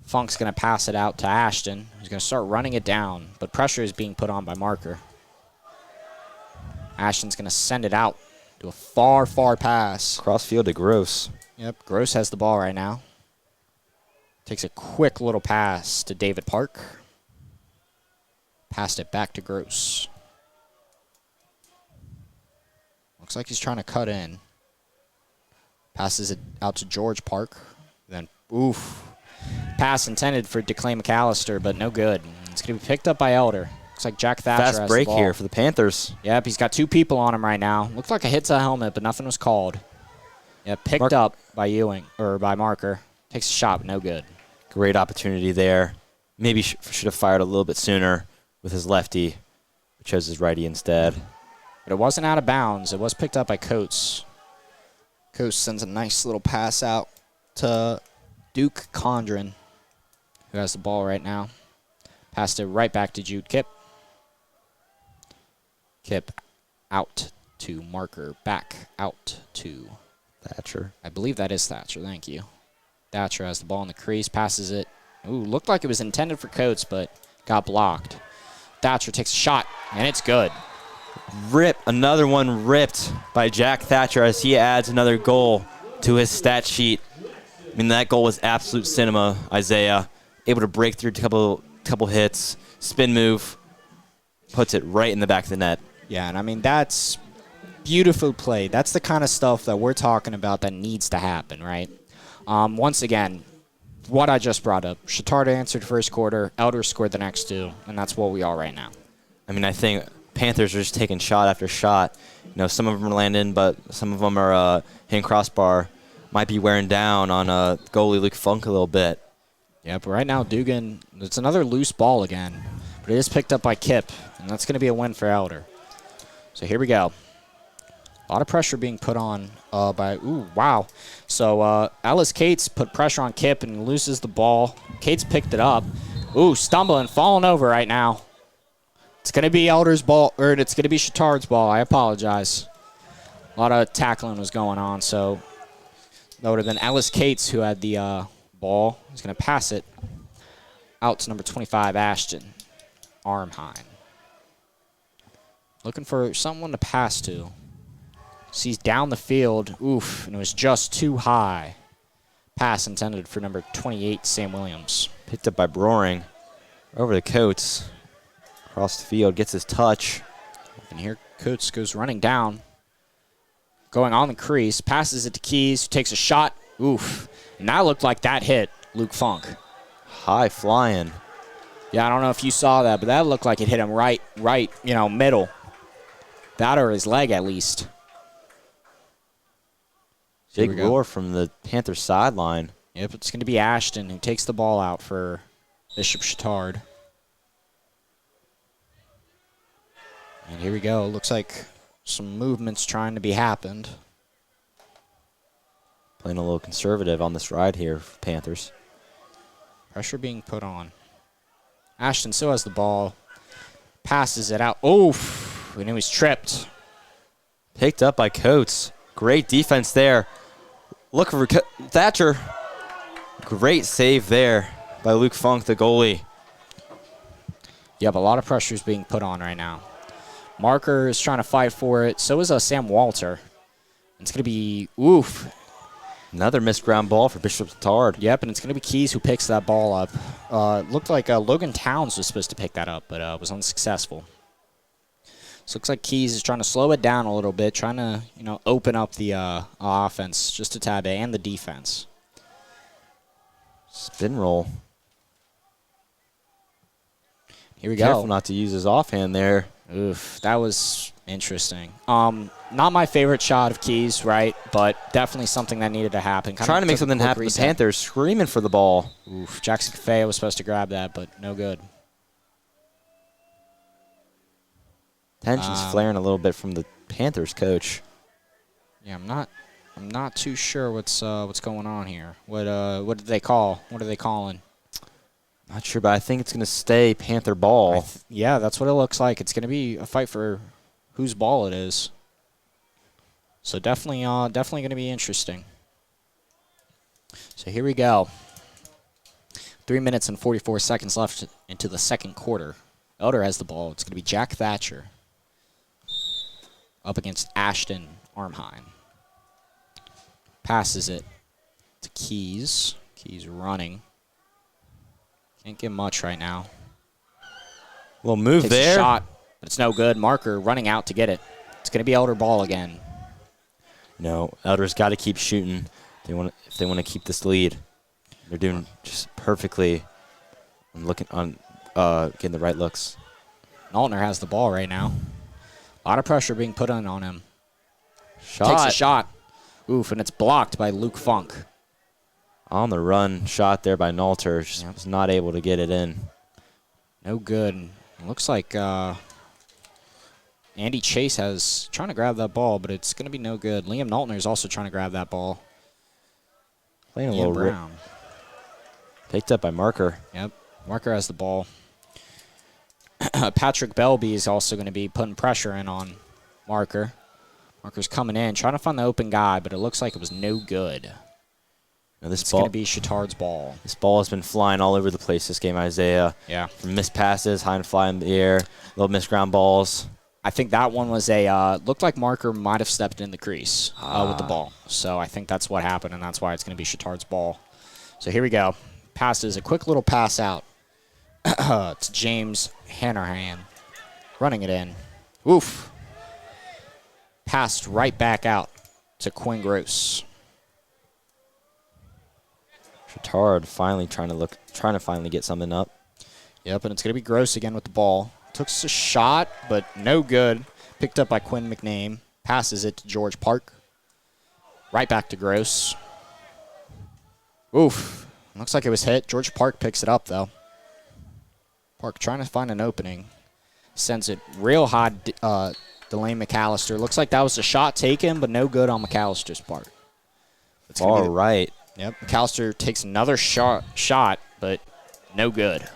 Funk's going to pass it out to Ashton. He's going to start running it down, but pressure is being put on by Marker. Ashton's going to send it out to a far, far pass. Crossfield to Gross. Yep, Gross has the ball right now. Takes a quick little pass to David Park. Passed it back to Gross. Looks like he's trying to cut in. Passes it out to George Park. Then, oof. Pass intended for DeClay McAllister, but no good. It's going to be picked up by Elder. Looks like Jack Thatcher has the ball. Fast break here for the Panthers. Yep, he's got 2 people on him right now. Looks like a hit to the helmet, but nothing was called. Yeah, picked up by Ewing, or by Marker. Takes a shot, but no good. Great opportunity there. maybe should have fired a little bit sooner with his lefty, but chose his righty instead. But it wasn't out of bounds. It was picked up by Coates. Coates sends a nice little pass out to Duke Condren, who has the ball right now. Passed it right back to Jude Kipp. Kipp out to Marker, back out to Thatcher. I believe that is Thatcher, thank you. Thatcher has the ball in the crease, passes it. Ooh, looked like it was intended for Coates, but got blocked. Thatcher takes a shot, and it's good. Another one ripped by Jack Thatcher as he adds another goal to his stat sheet. I mean, that goal was absolute cinema, Isaiah. Able to break through a couple hits, spin move, puts it right in the back of the net. Yeah, and I mean, that's beautiful play. That's the kind of stuff that we're talking about that needs to happen, right? Once again, what I just brought up. Chatard answered first quarter, Elder scored the next two, and that's what we are right now. I mean, I think Panthers are just taking shot after shot. You know, some of them are landing, but some of them are hitting crossbar. Might be wearing down on goalie Luke Funk a little bit. Yeah, but right now, Dugan, it's another loose ball again. But it is picked up by Kipp, and that's going to be a win for Elder. So here we go. A lot of pressure being put on by, wow. So Ellis Cates put pressure on Kipp and loses the ball. Cates picked it up. Stumbling, falling over right now. It's going to be Elder's ball, or it's going to be Chatard's ball. I apologize. A lot of tackling was going on, so that would have been Ellis Cates who had the ball. He's going to pass it out to number 25, Ashton Armheim. Looking for someone to pass to. Sees down the field. And it was just too high. Pass intended for number 28, Sam Williams. Picked up by Broering. Over to Coates. Across the field, gets his touch. And here Coates goes running down. Going on the crease. Passes it to Keys, who takes a shot. And that looked like that hit Luke Funk. High flying. Yeah, I don't know if you saw that, but that looked like it hit him right, middle. That or his leg, at least. Big roar from the Panthers sideline. Yep, it's going to be Ashton who takes the ball out for Bishop Chatard. And here we go. Looks like some movements trying to be happened. Playing a little conservative on this ride here for Panthers. Pressure being put on. Ashton still has the ball. Passes it out. And he was tripped. Picked up by Coates. Great defense there. Look for Thatcher. Great save there by Luke Funk, the goalie. Yep, a lot of pressure is being put on right now. Marker is trying to fight for it. So is Sam Walter. It's going to be, Another missed ground ball for Bishop Chatard. Yep, and it's going to be Keys who picks that ball up. Looked like Logan Towns was supposed to pick that up, but was unsuccessful. So looks like Keys is trying to slow it down a little bit, trying to open up the offense just a tad bit and the defense. Spin roll. Here we go. Careful not to use his offhand there. That was interesting. Not my favorite shot of Keys, right? But definitely something that needed to happen. Trying to make something happen. The Panthers screaming for the ball. Jackson Cafe was supposed to grab that, but no good. Tension's flaring a little bit from the Panthers coach. Yeah, I'm not too sure what's going on here. What did they call? What are they calling? Not sure, but I think it's going to stay Panther ball. Yeah, that's what it looks like. It's going to be a fight for whose ball it is. So definitely going to be interesting. So here we go. 3 minutes and 44 seconds left into the second quarter. Elder has the ball. It's going to be Jack Thatcher up against Ashton Armheim. Passes it to Keys. Keys running. Can't get much right now. Little move Takes there. A shot, but it's no good. Marker running out to get it. It's going to be Elder ball again. No, Elder's got to keep shooting. If they want to keep this lead. They're doing just perfectly on getting the right looks. Altner has the ball right now. A lot of pressure being put on him. Shot. Takes a shot. And it's blocked by Luke Funk. On the run shot there by Nalter. Just was not able to get it in. No good. It looks like Andy Chase has trying to grab that ball, but it's going to be no good. Liam Naltner is also trying to grab that ball. Playing a Ian little Brown. Picked up by Marker. Yep. Marker has the ball. Patrick Belby is also going to be putting pressure in on Marker. Marker's coming in, trying to find the open guy, but it looks like it was no good. Now this It's ball, going to be Chatard's ball. This ball has been flying all over the place this game, Isaiah. Yeah. From missed passes, high and fly in the air, little missed ground balls. I think that one was looked like Marker might have stepped in the crease with the ball. So I think that's what happened, and that's why it's going to be Chatard's ball. So here we go. Passes, a quick little pass out to James Hanrahan. Running it in. Oof. Passed right back out to Quinn Gross. Chatard finally trying to finally get something up. Yep, and it's going to be Gross again with the ball. Took a shot, but no good. Picked up by Quinn McName. Passes it to George Park. Right back to Gross. Oof. Looks like it was hit. George Park picks it up, though. Park trying to find an opening. Sends it real high, Delane McAllister. Looks like that was a shot taken, but no good on McAllister's part. All right. Yep, McAllister takes another shot, but no good.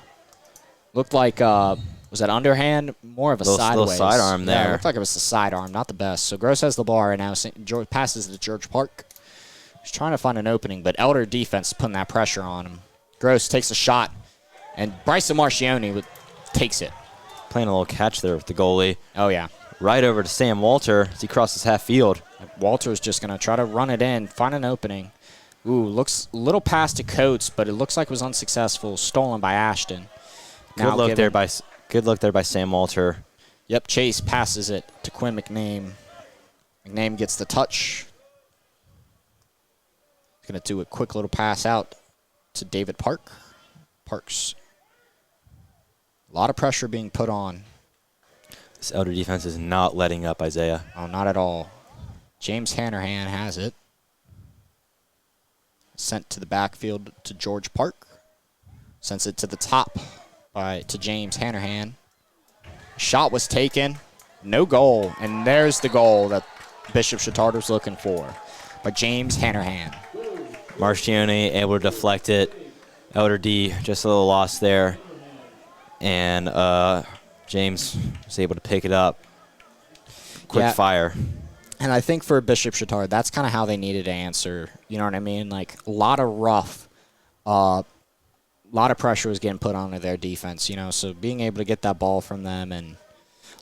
Looked like, was that underhand? More of a sideways. Little sidearm there. Yeah, it looked like it was the sidearm, not the best. So Gross has the ball right now. George passes to George Park. He's trying to find an opening, but Elder defense is putting that pressure on him. Gross takes a shot, and Bryson Marcioni takes it. Playing a little catch there with the goalie. Oh, yeah. Right over to Sam Walter as he crosses half field. Walter's just going to try to run it in, find an opening. Ooh, looks a little past to Coates, but it looks like it was unsuccessful. Stolen by Ashton. Good look there by Sam Walter. Yep, Chase passes it to Quinn McName. McName gets the touch. He's going to do a quick little pass out to David Park. Parks. A lot of pressure being put on. This Elder defense is not letting up, Isaiah. Oh, not at all. James Hanrahan has it. Sent to the backfield to George Park. Sends it to the top to James Hanrahan. Shot was taken. No goal. And there's the goal that Bishop Chatard was looking for by James Hanrahan. Marcioni able to deflect it. Elder D just a little lost there. And James was able to pick it up. Quick fire. And I think for Bishop Chatard, that's kind of how they needed to answer. You know what I mean? Like, a lot of rough, a lot of pressure was getting put onto their defense, you know, so being able to get that ball from them, and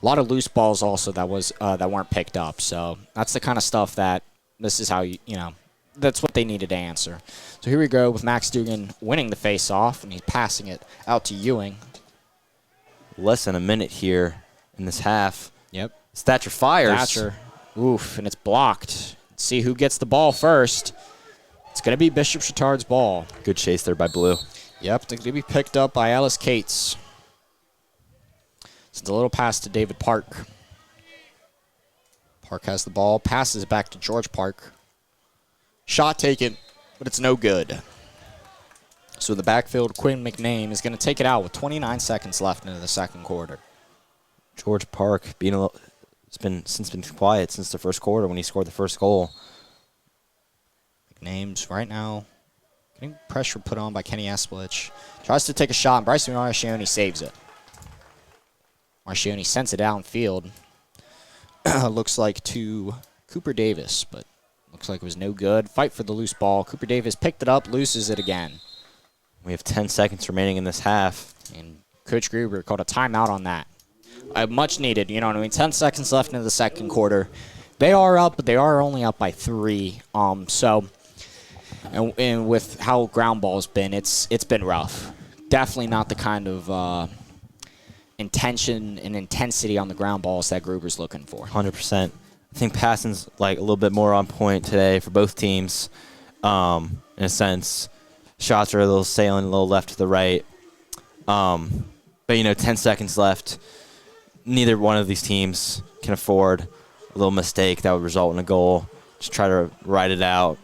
a lot of loose balls also that weren't picked up. So that's the kind of stuff that this is how, that's what they needed to answer. So here we go with Max Dugan winning the face-off, and he's passing it out to Ewing. Less than a minute here in this half. Yep. Thatcher fires. Thatcher. Oof, and it's blocked. Let's see who gets the ball first. It's going to be Bishop Chatard's ball. Good chase there by Blue. Yep, it's going to be picked up by Ellis Cates. It's a little pass to David Park. Park has the ball, passes it back to George Park. Shot taken, but it's no good. So the backfield, Quinn McName, is going to take it out with 29 seconds left into the second quarter. George Park it's been quiet since the first quarter when he scored the first goal. McName's right now getting pressure put on by Kenny Esplich. Tries to take a shot, and Bryson Marcioni saves it. Marcioni sends it downfield. Looks like to Cooper Davis, but looks like it was no good. Fight for the loose ball. Cooper Davis picked it up, loses it again. We have 10 seconds remaining in this half. And Coach Gruber called a timeout on that. Much needed, you know what I mean? 10 seconds left into the second quarter. They are up, but they are only up by 3. And with how ground ball's been, it's been rough. Definitely not the kind of intention and intensity on the ground balls that Gruber's looking for. 100%. I think passing's like a little bit more on point today for both teams. In a sense, shots are a little sailing, a little left to the right. But 10 seconds left. Neither one of these teams can afford a little mistake that would result in a goal. Just try to ride it out,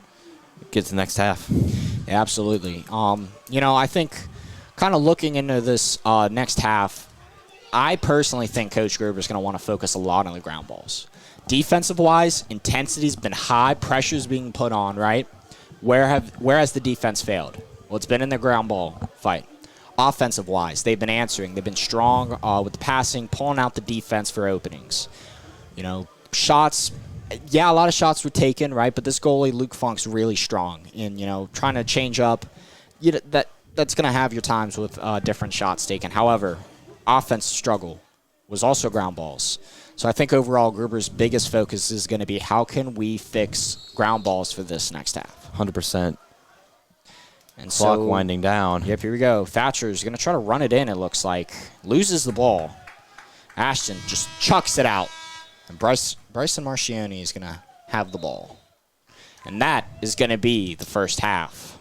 get to the next half. Absolutely. I think kind of looking into this next half, I personally think Coach Gerber's going to want to focus a lot on the ground balls. Defensive-wise, intensity's been high, pressure's being put on, right? Where has the defense failed? Well, it's been in the ground ball fight. Offensive-wise, they've been answering. They've been strong with the passing, pulling out the defense for openings. Shots, yeah, a lot of shots were taken, right? But this goalie, Luke Funk's really strong in, trying to change up. That's going to have your times with different shots taken. However, offense struggle was also ground balls. So I think overall Gruber's biggest focus is going to be how can we fix ground balls for this next half. 100%. And Clock so, winding down. Yep, here we go. Thatcher's going to try to run it in, it looks like. Loses the ball. Ashton just chucks it out. And Bryson Marcioni is going to have the ball. And that is going to be the first half.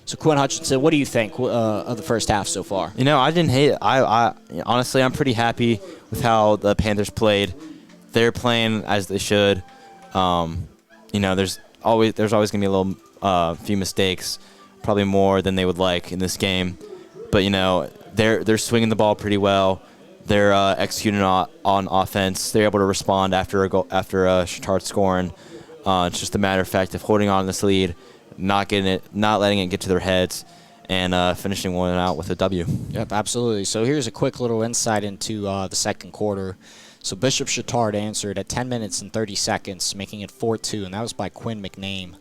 So, Quinn Hutchinson, what do you think of the first half so far? I didn't hate it. I honestly, I'm pretty happy with how the Panthers played. They're playing as they should. There's always going to be a little few mistakes, probably more than they would like in this game. But they're swinging the ball pretty well. They're executing on offense. They're able to respond after Chatard scoring. It's just a matter of fact of holding on to this lead, not letting it get to their heads, and finishing one out with a W. Yep, absolutely. So here's a quick little insight into the second quarter. So Bishop Chatard answered at 10 minutes and 30 seconds, making it 4-2, and that was by Quinn McName.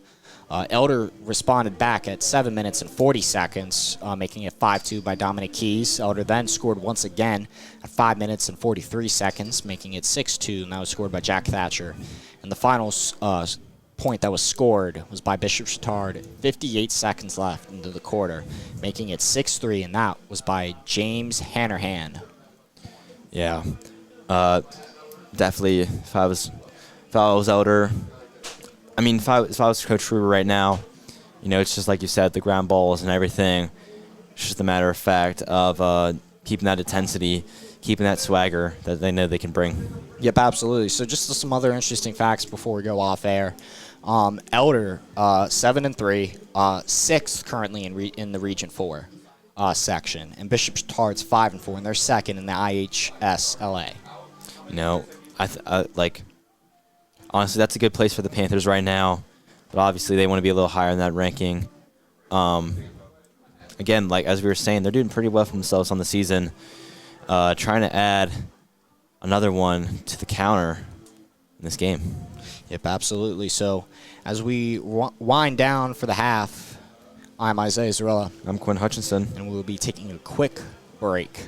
Elder responded back at 7 minutes and 40 seconds, making it 5-2 by Dominic Keys. Elder then scored once again at 5 minutes and 43 seconds, making it 6-2, and that was scored by Jack Thatcher. And the final point that was scored was by Bishop Chatard, 58 seconds left into the quarter, making it 6-3, and that was by James Hannerhan. Yeah, definitely. If I was Elder, if I was Coach Gruber right now, it's just like you said, the ground balls and everything. It's just a matter of fact of keeping that intensity, keeping that swagger that they know they can bring. Yep, absolutely. So just some other interesting facts before we go off air. Elder, 7-3, sixth currently in the Region 4 section, and Bishop Chatard's 5-4, and they're second in the IHSLA. Honestly, that's a good place for the Panthers right now, but obviously they want to be a little higher in that ranking. Again, as we were saying, they're doing pretty well for themselves on the season. Trying to add another one to the counter in this game. Yep, absolutely. So as we wind down for the half, I'm Isaiah Zarella. I'm Quinn Hutchinson. And we'll be taking a quick break.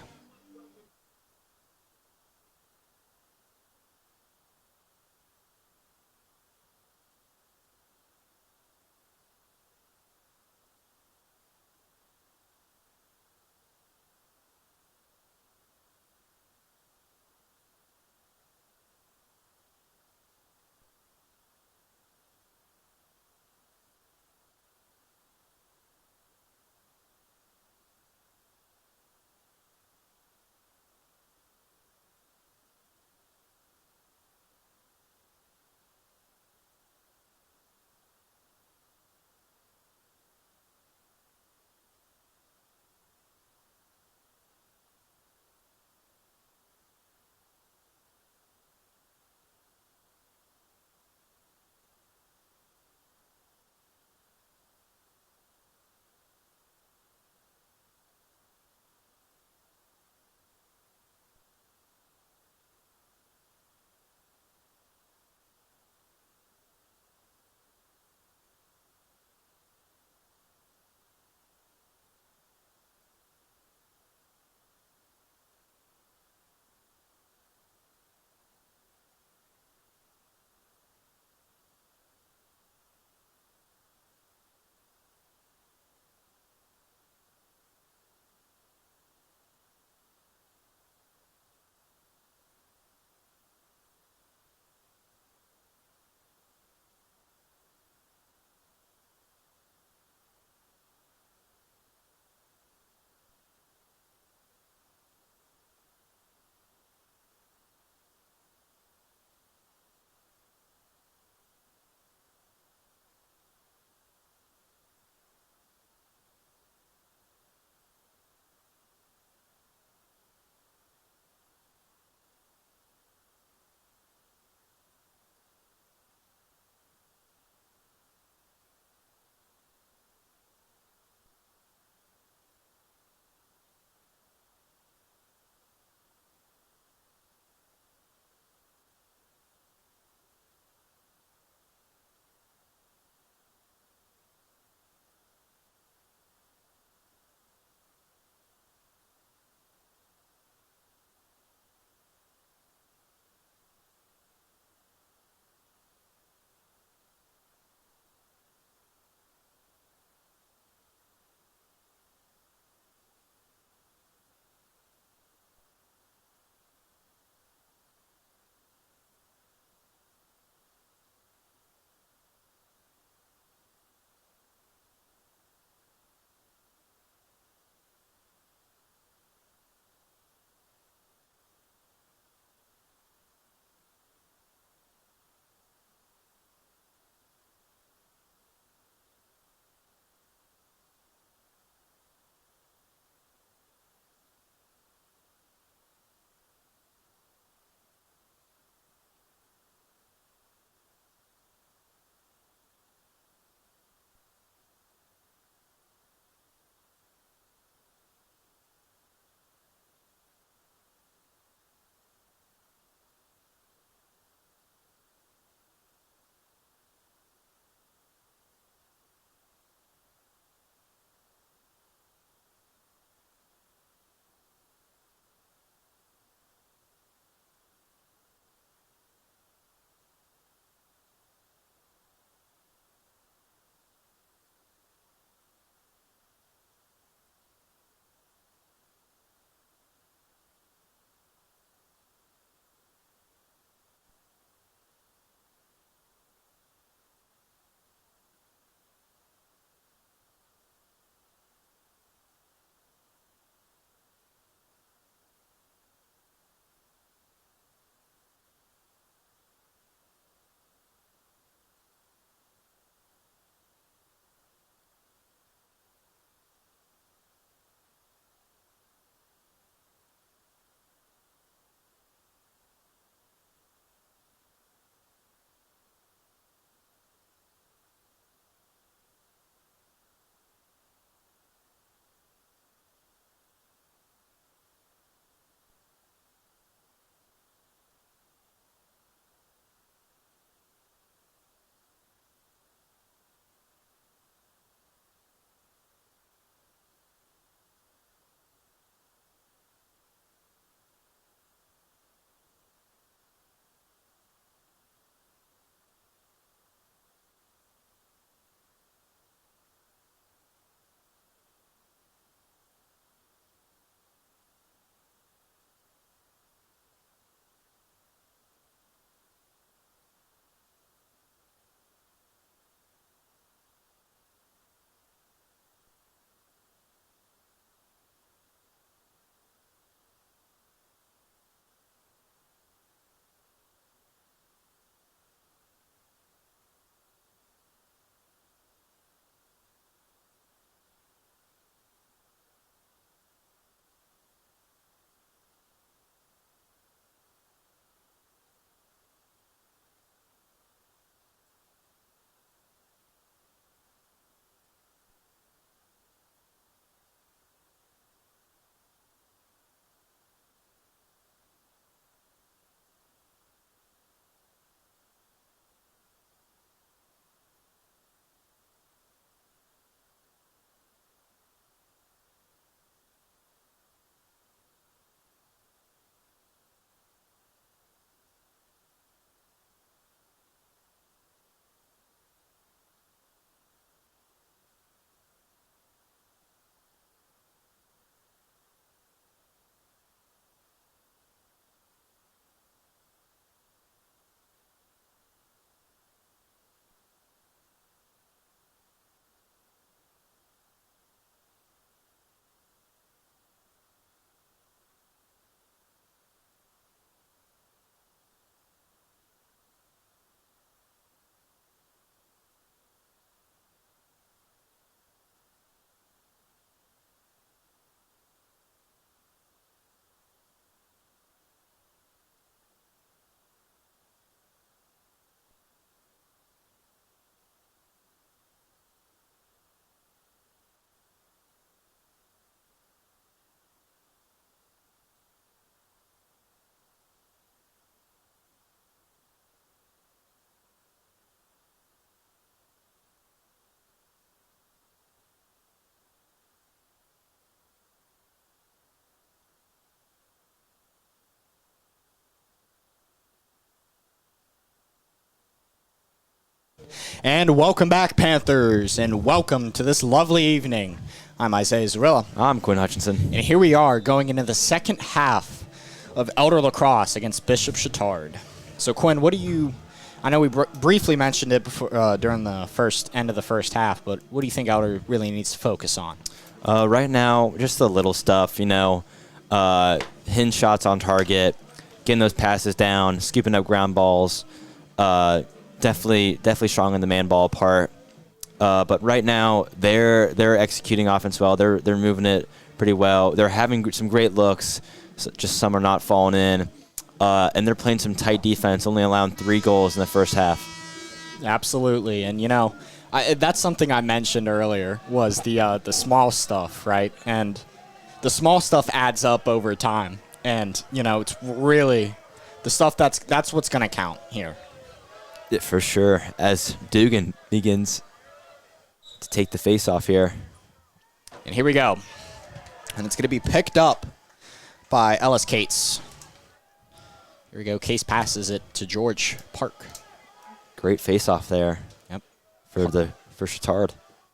And welcome back, Panthers, and welcome to this lovely evening. I'm Isaiah Zarilla. I'm Quinn Hutchinson. And here we are going into the second half of Elder Lacrosse against Bishop Chatard. So, Quinn, what do you... I know we briefly mentioned it before, during the end of the first half, but what do you think Elder really needs to focus on? Right now, just the little stuff, hitting shots on target, getting those passes down, scooping up ground balls. Definitely strong in the man ball part. But right now, they're executing offense well. They're moving it pretty well. They're having some great looks. Just some are not falling in. And they're playing some tight defense, only allowing 3 goals in the first half. Absolutely. And, that's something I mentioned earlier was the small stuff, right? And the small stuff adds up over time. And, it's really the stuff that's what's going to count here. Yeah, for sure. As Dugan begins to take the face off here. And here we go. And it's going to be picked up by Ellis Cates. Here we go. Case passes it to George Park. Great face off there. Yep. For Chatard.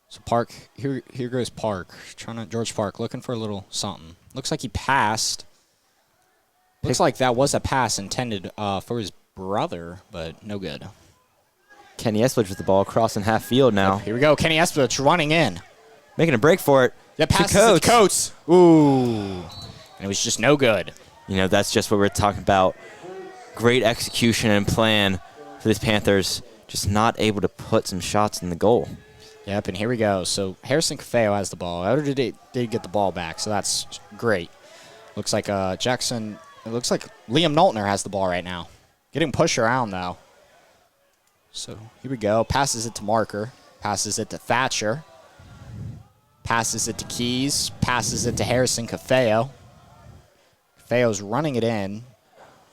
So Park, here goes Park. George Park looking for a little something. Looks like he passed. Looks like that was a pass intended for his brother, but no good. Kenny Espledge with the ball crossing half field now. Yep, here we go. Kenny Espledge running in. Making a break for it. That passes to Coates. Ooh. And it was just no good. That's just what we're talking about. Great execution and plan for these Panthers. Just not able to put some shots in the goal. Yep, and here we go. So Harrison Cafeo has the ball. Elder did get the ball back, so that's great. Looks like Jackson. It looks like Liam Knowltner has the ball right now. Getting pushed around, though. So here we go. Passes it to Marker. Passes it to Thatcher. Passes it to Keys. Passes it to Harrison Cafeo. Cafeo's running it in.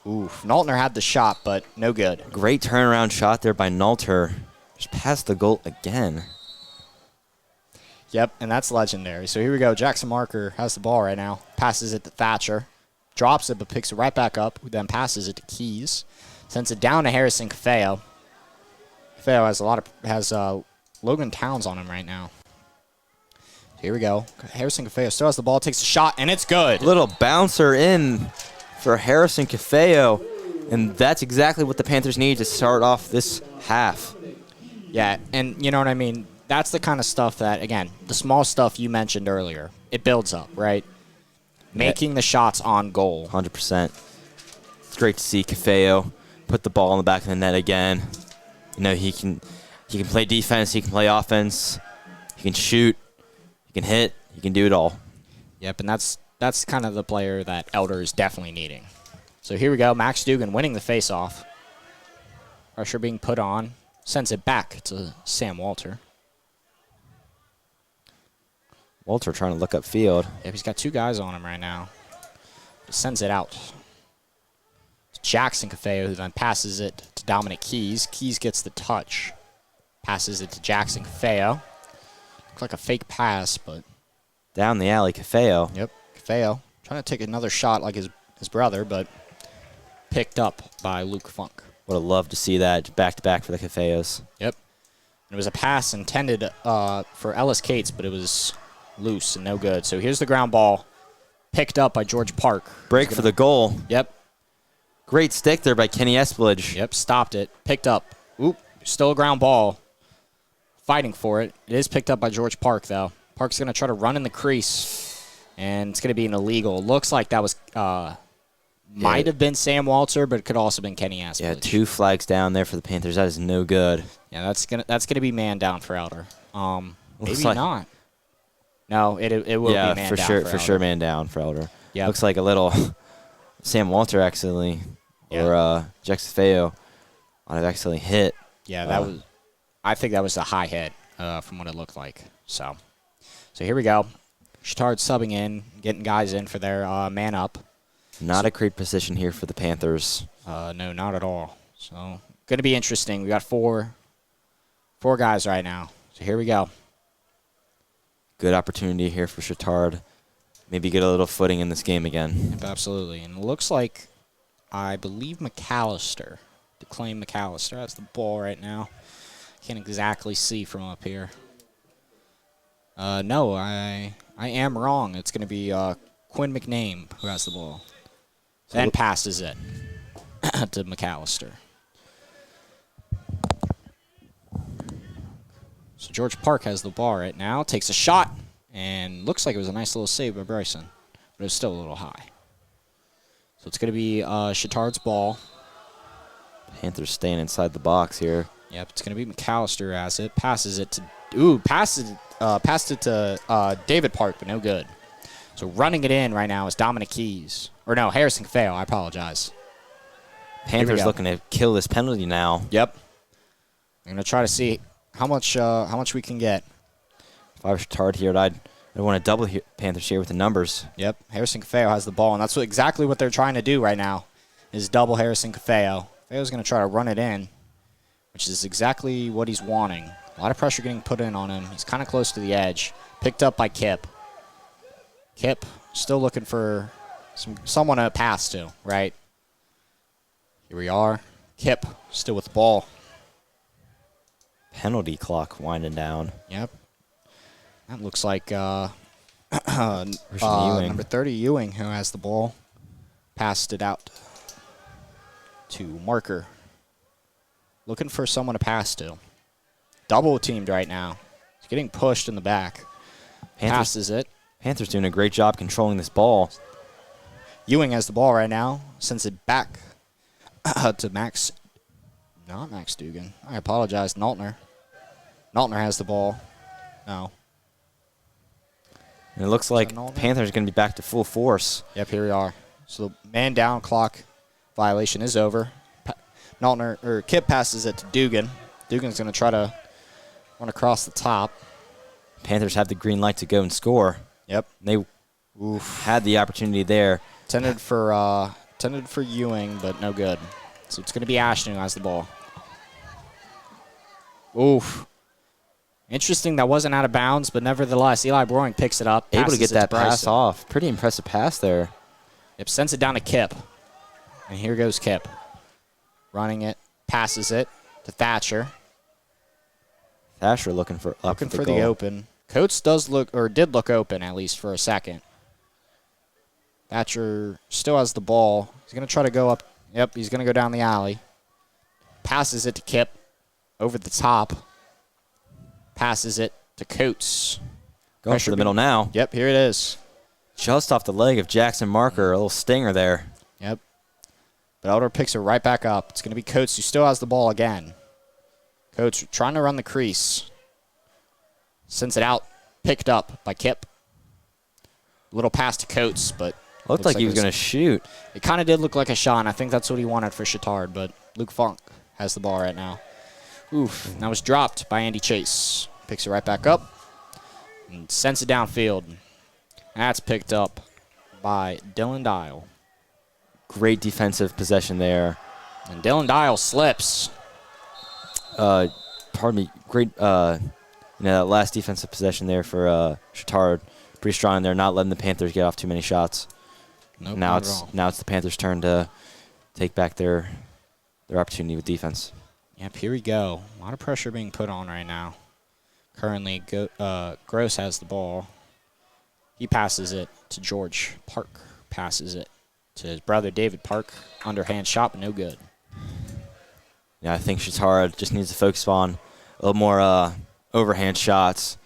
Oof. Knowltner had the shot, but no good. Great turnaround shot there by Knowltner. Just past the goal again. Yep, and that's legendary. So here we go. Jackson Marker has the ball right now. Passes it to Thatcher. Drops it, but picks it right back up. Then passes it to Keys. Sends it down to Harrison Cafeo. Cafeo has Logan Towns on him right now. Here we go. Harrison Cafeo still has the ball, takes a shot, and it's good. Little bouncer in for Harrison Cafeo, and that's exactly what the Panthers need to start off this half. Yeah, and you know what I mean? That's the kind of stuff that, again, the small stuff you mentioned earlier, it builds up, right? Making the shots on goal. 100%. It's great to see Cafeo put the ball in the back of the net again. He can play defense, he can play offense, he can shoot, he can hit, he can do it all. Yep, and that's kind of the player that Elder is definitely needing. So here we go. Max Dugan winning the faceoff. Pressure being put on. Sends it back to Sam Walter. Walter trying to look upfield. Yep, he's got 2 guys on him right now. Sends it out to Jackson Cafeo, who then passes it to Dominic Keys. Keys gets the touch. Passes it to Jackson Cafeo. Looks like a fake pass, but... Down the alley, Cafeo. Yep, Cafeo. Trying to take another shot like his brother, but picked up by Luke Funk. Would have loved to see that back-to-back for the Cafeos. Yep. And it was a pass intended for Ellis Cates, but it was loose and no good. So here's the ground ball picked up by George Park. Break for the goal. Yep. Great stick there by Kenny Espledge. Yep, stopped it. Picked up. Oop, still a ground ball. Fighting for it. It is picked up by George Park, though. Park's going to try to run in the crease, and it's going to be an illegal. Looks like that was might have been Sam Walter, but it could also have been Kenny Espledge. Yeah, 2 flags down there for the Panthers. That is no good. Yeah, that's gonna be man down for Elder. Maybe like, not. No, it will be man down for Elder. For sure man down for Elder. Yeah. Looks like a little Sam Walter accidentally, or Jackson Cafeo might have accidentally hit. Yeah, that was. I think that was a high hit from what it looked like. So here we go. Chatard subbing in, getting guys in for their man up. Not a great position here for the Panthers. No, not at all. So going to be interesting. We got four guys right now. So here we go. Good opportunity here for Chatard. Maybe get a little footing in this game again. Yep, absolutely. And it looks like, I believe McAllister, to claim McAllister, has the ball right now. Can't exactly see from up here. No, I am wrong. It's going to be Quinn McName who has the ball. Then passes it to McAllister. So George Park has the ball right now. Takes a shot. And looks like it was a nice little save by Bryson. But it was still a little high. So it's going to be Chatard's ball. Panthers staying inside the box here. Yep, it's going to be McAllister as it. Passes it to... passed it to David Park, but no good. So running it in right now is Dominic Keys. Or no, Harrison Feo. I apologize. Panthers looking to kill this penalty now. Yep. I'm going to try to see how much we can get. If I was Chatard here, I'd want to double Panthers here with the numbers. Yep, Harrison Cafeo has the ball, and that's exactly what they're trying to do right now, is double Harrison Cafeo. Feo's going to try to run it in, which is exactly what he's wanting. A lot of pressure getting put in on him. He's kind of close to the edge. Picked up by Kip. Kip still looking for someone to pass to, right? Here we are. Kip still with the ball. Penalty clock winding down. Yep. That looks like Ewing. number 30, Ewing, who has the ball. Passed it out to Marker. Looking for someone to pass to. Double teamed right now. He's getting pushed in the back. Passes it. Panthers doing a great job controlling this ball. Ewing has the ball right now. Sends it back to Max. Not Max Dugan. I apologize. Naltner. Naltner has the ball. No. And it looks like Panthers are going to be back to full force. Yep, here we are. So the man down clock violation is over. Kip passes it to Dugan. Dugan's going to try to run across the top. Panthers have the green light to go and score. Yep. They had the opportunity there. Tended for Ewing, but no good. So it's going to be Ashton who has the ball. Oof. Interesting, that wasn't out of bounds, but nevertheless, Eli Broing picks it up. Able to get that pass Bryson. off. Pretty impressive pass there. Yep, sends it down to Kip. And here goes Kip. Running it, passes it to Thatcher. Thatcher looking for the open. Coates did look open, at least for a second. Thatcher still has the ball. He's going to try to go up. Yep, he's going to go down the alley. Passes it to Kip over the top. Passes it to Coates. Going for the middle now. Yep, here it is. Just off the leg of Jackson Marker. A little stinger there. Yep. But Elder picks it right back up. It's going to be Coates who still has the ball again. Coates trying to run the crease. Sends it out. Picked up by Kip. Little pass to Coates, but... Looked like he was going to shoot. It kind of did look like a shot, and I think that's what he wanted for Chatard, but Luke Funk has the ball right now. Oof. That was dropped by Andy Chase. Picks it right back up and sends it downfield. That's picked up by Dylan Dial. Great defensive possession there. And Dylan Dial slips. Pardon me. Great, that last defensive possession there for Chatard. Pretty strong in there, not letting the Panthers get off too many shots. Nope, now it's the Panthers' turn to take back their opportunity with defense. Yep, here we go. A lot of pressure being put on right now. Currently, Gross has the ball. He passes it to George Park. Passes it to his brother David Park. Underhand shot, but no good. Yeah, I think Chatard just needs to focus on a little more overhand shots.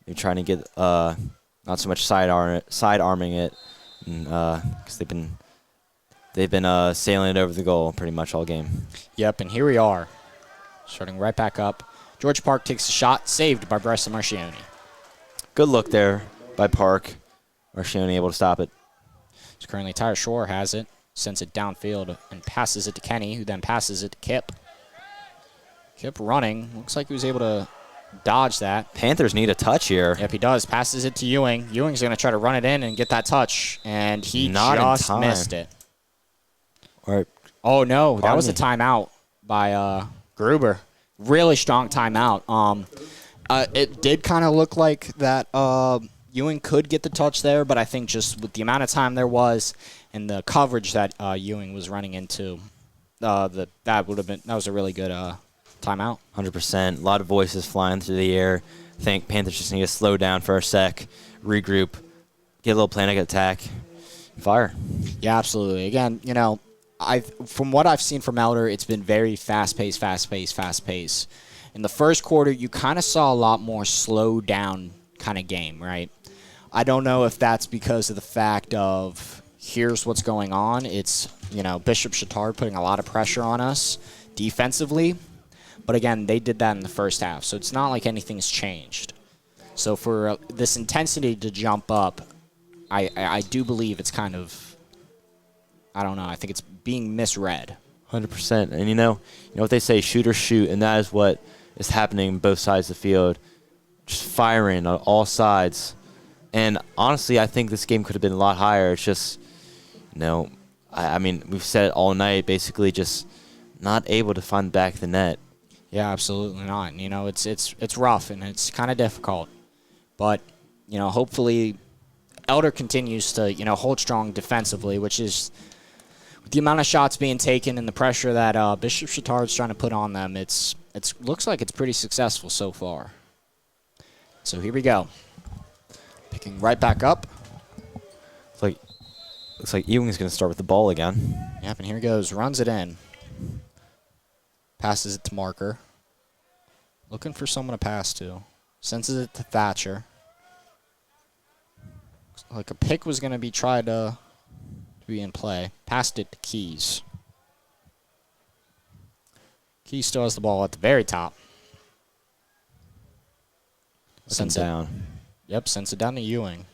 They're trying to get not so much side arming it, because they've been sailing it over the goal pretty much all game. Yep, and here we are. Starting right back up. George Park takes a shot, saved by Bryson Marchione. Good look there by Park. Marchione able to stop it. So currently Tyler Shore has it, sends it downfield, and passes it to Kenny, who then passes it to Kip. Kip running. Looks like he was able to dodge that. Panthers need a touch here. Yep, he does. Passes it to Ewing. Ewing's going to try to run it in and get that touch, and he just missed it. Oh, no. That was a timeout by Gruber. Really strong timeout. It did kind of look like that Ewing could get the touch there, but I think just with the amount of time there was and the coverage that Ewing was running into, that was a really good Timeout. 100%. A lot of voices flying through the air. I think Panthers just need to slow down for a sec, regroup, get a little plan of attack, fire. Yeah, absolutely. Again, from what I've seen from Elder, it's been very fast-paced. In the first quarter, you kind of saw a lot more slow down kind of game, right? I don't know if that's because of the fact of here's what's going on. It's, Bishop Chatard putting a lot of pressure on us defensively. But again, they did that in the first half, so it's not like anything's changed. So for this intensity to jump up, I do believe it's kind of, I don't know, I think it's being misread. 100%. And you know what they say, shoot or shoot, and that is what is happening on both sides of the field. Just firing on all sides. And honestly, I think this game could have been a lot higher. It's just, I mean, we've said it all night, basically just not able to find the back of the net. Yeah, absolutely not. It's rough and it's kind of difficult. But, hopefully Elder continues to, hold strong defensively, which is with the amount of shots being taken and the pressure that Bishop Chatard's trying to put on them, it looks like it's pretty successful so far. So here we go. Picking right back up. Looks like Ewing's going to start with the ball again. Yep, and here he goes. Runs it in. Passes it to Marker. Looking for someone to pass to. Sends it to Thatcher. Looks like a pick was going to be tried to be in play. Passed it to Keys. Keys still has the ball at the very top. Sends it down. Yep, sends it down to Ewing.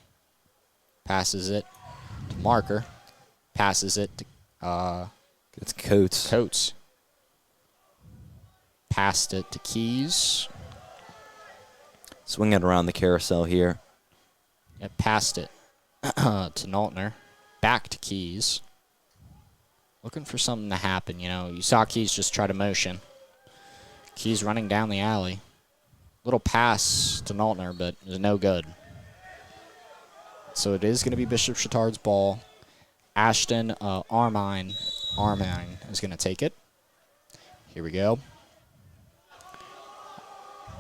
Passes it to Marker. Passes it to it's Coates. Passed it to Keys. Swing it around the carousel here. Yep, passed it to Noltner. Back to Keys. Looking for something to happen, You saw Keys just try to motion. Keys running down the alley. Little pass to Noltner, but it was no good. So it is going to be Bishop Chatard's ball. Ashton Armine is going to take it. Here we go.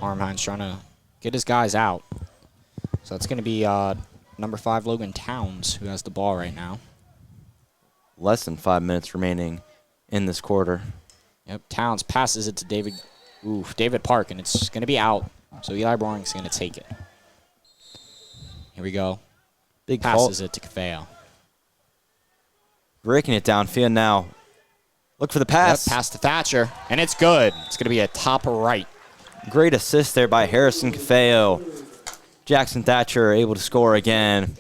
Armine's trying to get his guys out. So that's going to be number 5, Logan Towns, who has the ball right now. Less than 5 minutes remaining in this quarter. Yep, Towns passes it to David Park, and it's going to be out. So Eli Boring's going to take it. Here we go. Big passes it to Cafeo. Breaking it downfield now. Look for the pass. Yep, pass to Thatcher, and it's good. It's going to be a top right. Great assist there by Harrison Cafeo. Jackson Thatcher able to score again.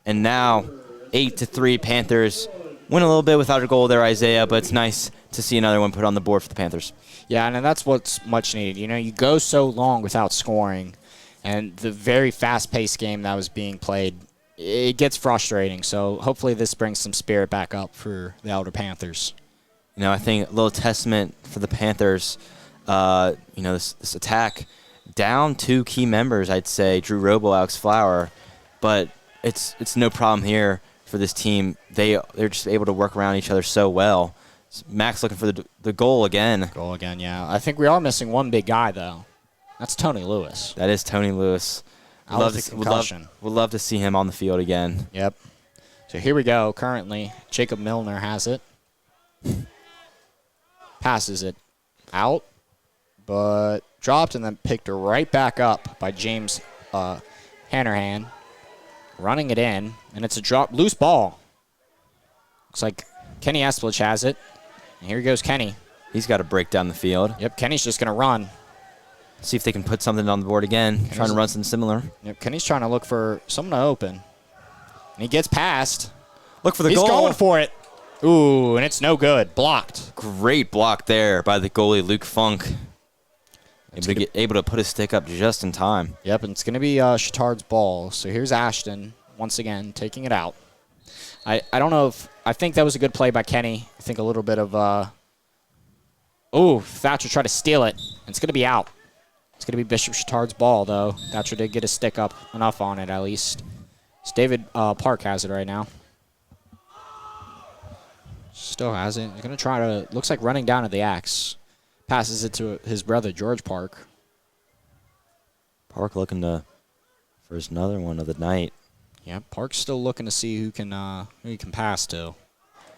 And now 8-3 Panthers. Win a little bit without a goal there, Isaiah, but it's nice to see another one put on the board for the Panthers. Yeah, and that's what's much needed. You go so long without scoring, and the very fast-paced game that was being played, it gets frustrating. So hopefully this brings some spirit back up for the Elder Panthers. I think a little testament for the Panthers, this attack down 2 key members, I'd say, Drew Robo, Alex Flower, but it's no problem here for this team. They're just able to work around each other so well. Max looking for the goal again. Goal again, yeah. I think we are missing one big guy, though. That's Tony Lewis. That is Tony Lewis. Would love to see him on the field again. Yep. So here we go. Currently, Jacob Milner has it. Passes it out, but dropped and then picked right back up by James Hanrahan. Running it in, and it's a drop loose ball. Looks like Kenny Esplich has it. And here goes Kenny. He's got to break down the field. Yep, Kenny's just going to run. See if they can put something on the board again. Trying to run something similar. Yep, Kenny's trying to look for someone to open. And he gets past. Look for the goal. He's going for it. Ooh, and it's no good. Blocked. Great block there by the goalie, Luke Funk. Able to put his stick up just in time. Yep, and it's going to be Chatard's ball. So here's Ashton once again taking it out. I don't know if – I think that was a good play by Kenny. I think a little bit of Thatcher tried to steal it. And it's going to be out. It's going to be Bishop Chatard's ball, though. Thatcher did get his stick up enough on it, at least. So David Park has it right now. Still has it. He's going to try to – looks like running down at the axe. Passes it to his brother, George Park. Park looking for his another one of the night. Yeah, Park's still looking to see who can pass to.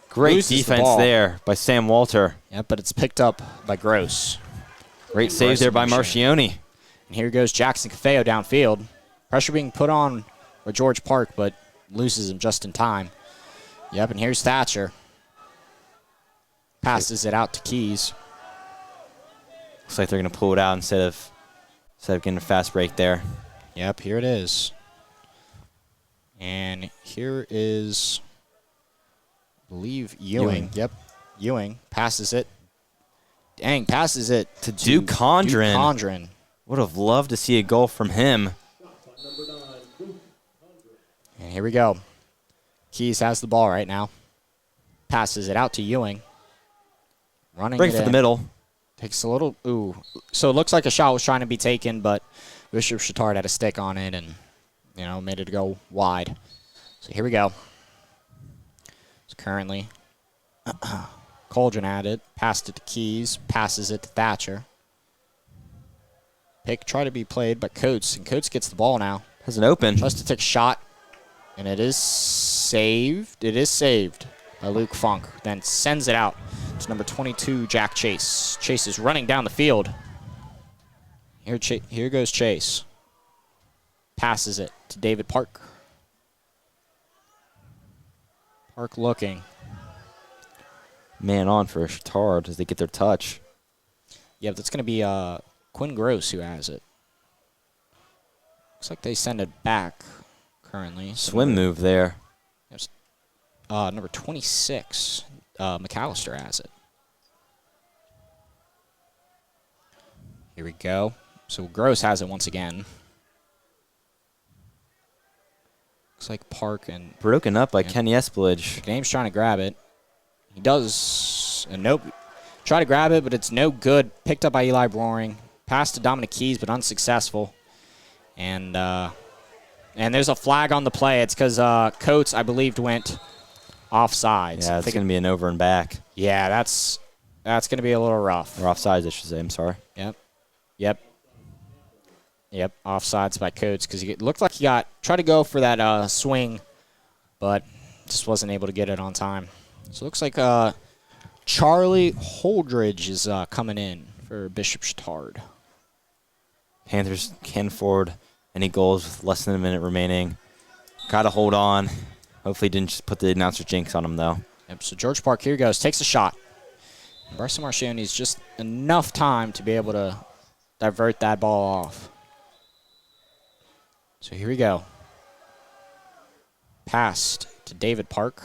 Great Loses the defense ball. there by Sam Walter. Yeah, but it's picked up by Gross. Great save there by Marcioni. And here goes Jackson Cafeo downfield. Pressure being put on by George Park, but loses him just in time. Yep, and here's Thatcher. Passes it out to Keys. Looks like they're going to pull it out instead of getting a fast break there. Yep, here it is. And here is, I believe, Ewing. Yep, Ewing passes it. Dang, passes it To Duke Condren. Duke Condren. Would have loved to see a goal from him. And here we go. Keys has the ball right now. Passes it out to Ewing. Running Break it for the in. middle. Takes a little, So it looks like a shot was trying to be taken, but Bishop Chatard had a stick on it and, made it go wide. So here we go. So currently, Cauldron at it. Passed it to Keys. Passes it to Thatcher. Pick tried to be played by Coates, and Coates gets the ball now. Has an open. Tries to take a shot, and it is saved. It is saved by Luke Funk. Then sends it out to number 22, Jack Chase. Chase is running down the field. Here goes Chase. Passes it to David Park. Park looking. Man on for Chatard as they get their touch. Yeah, that's going to be Quinn Gross who has it. Looks like they send it back currently. Swim move there. Number 26, McAllister has it. Here we go. So Gross has it once again. Looks like Park and Broken up by Kenny Espledge. Game's trying to grab it. He does. Nope. Try to grab it, but it's no good. Picked up by Eli Broering. Passed to Dominic Keys, but unsuccessful. And there's a flag on the play. It's because Coates, I believe, went offsides. Yeah, it's going to be an over and back. Yeah, that's going to be a little rough. Or offsides, I should say. I'm sorry. Yep, offsides by Coates because it looked like he tried to go for that swing, but just wasn't able to get it on time. So it looks like Charlie Holdridge is coming in for Bishop Chatard. Panthers can't afford any goals with less than a minute remaining. Got to hold on. Hopefully didn't just put the announcer jinx on him, though. Yep, so George Park, here goes, takes a shot. Bryson Marcioni needs just enough time to be able to divert that ball off. So here we go. Passed to David Park.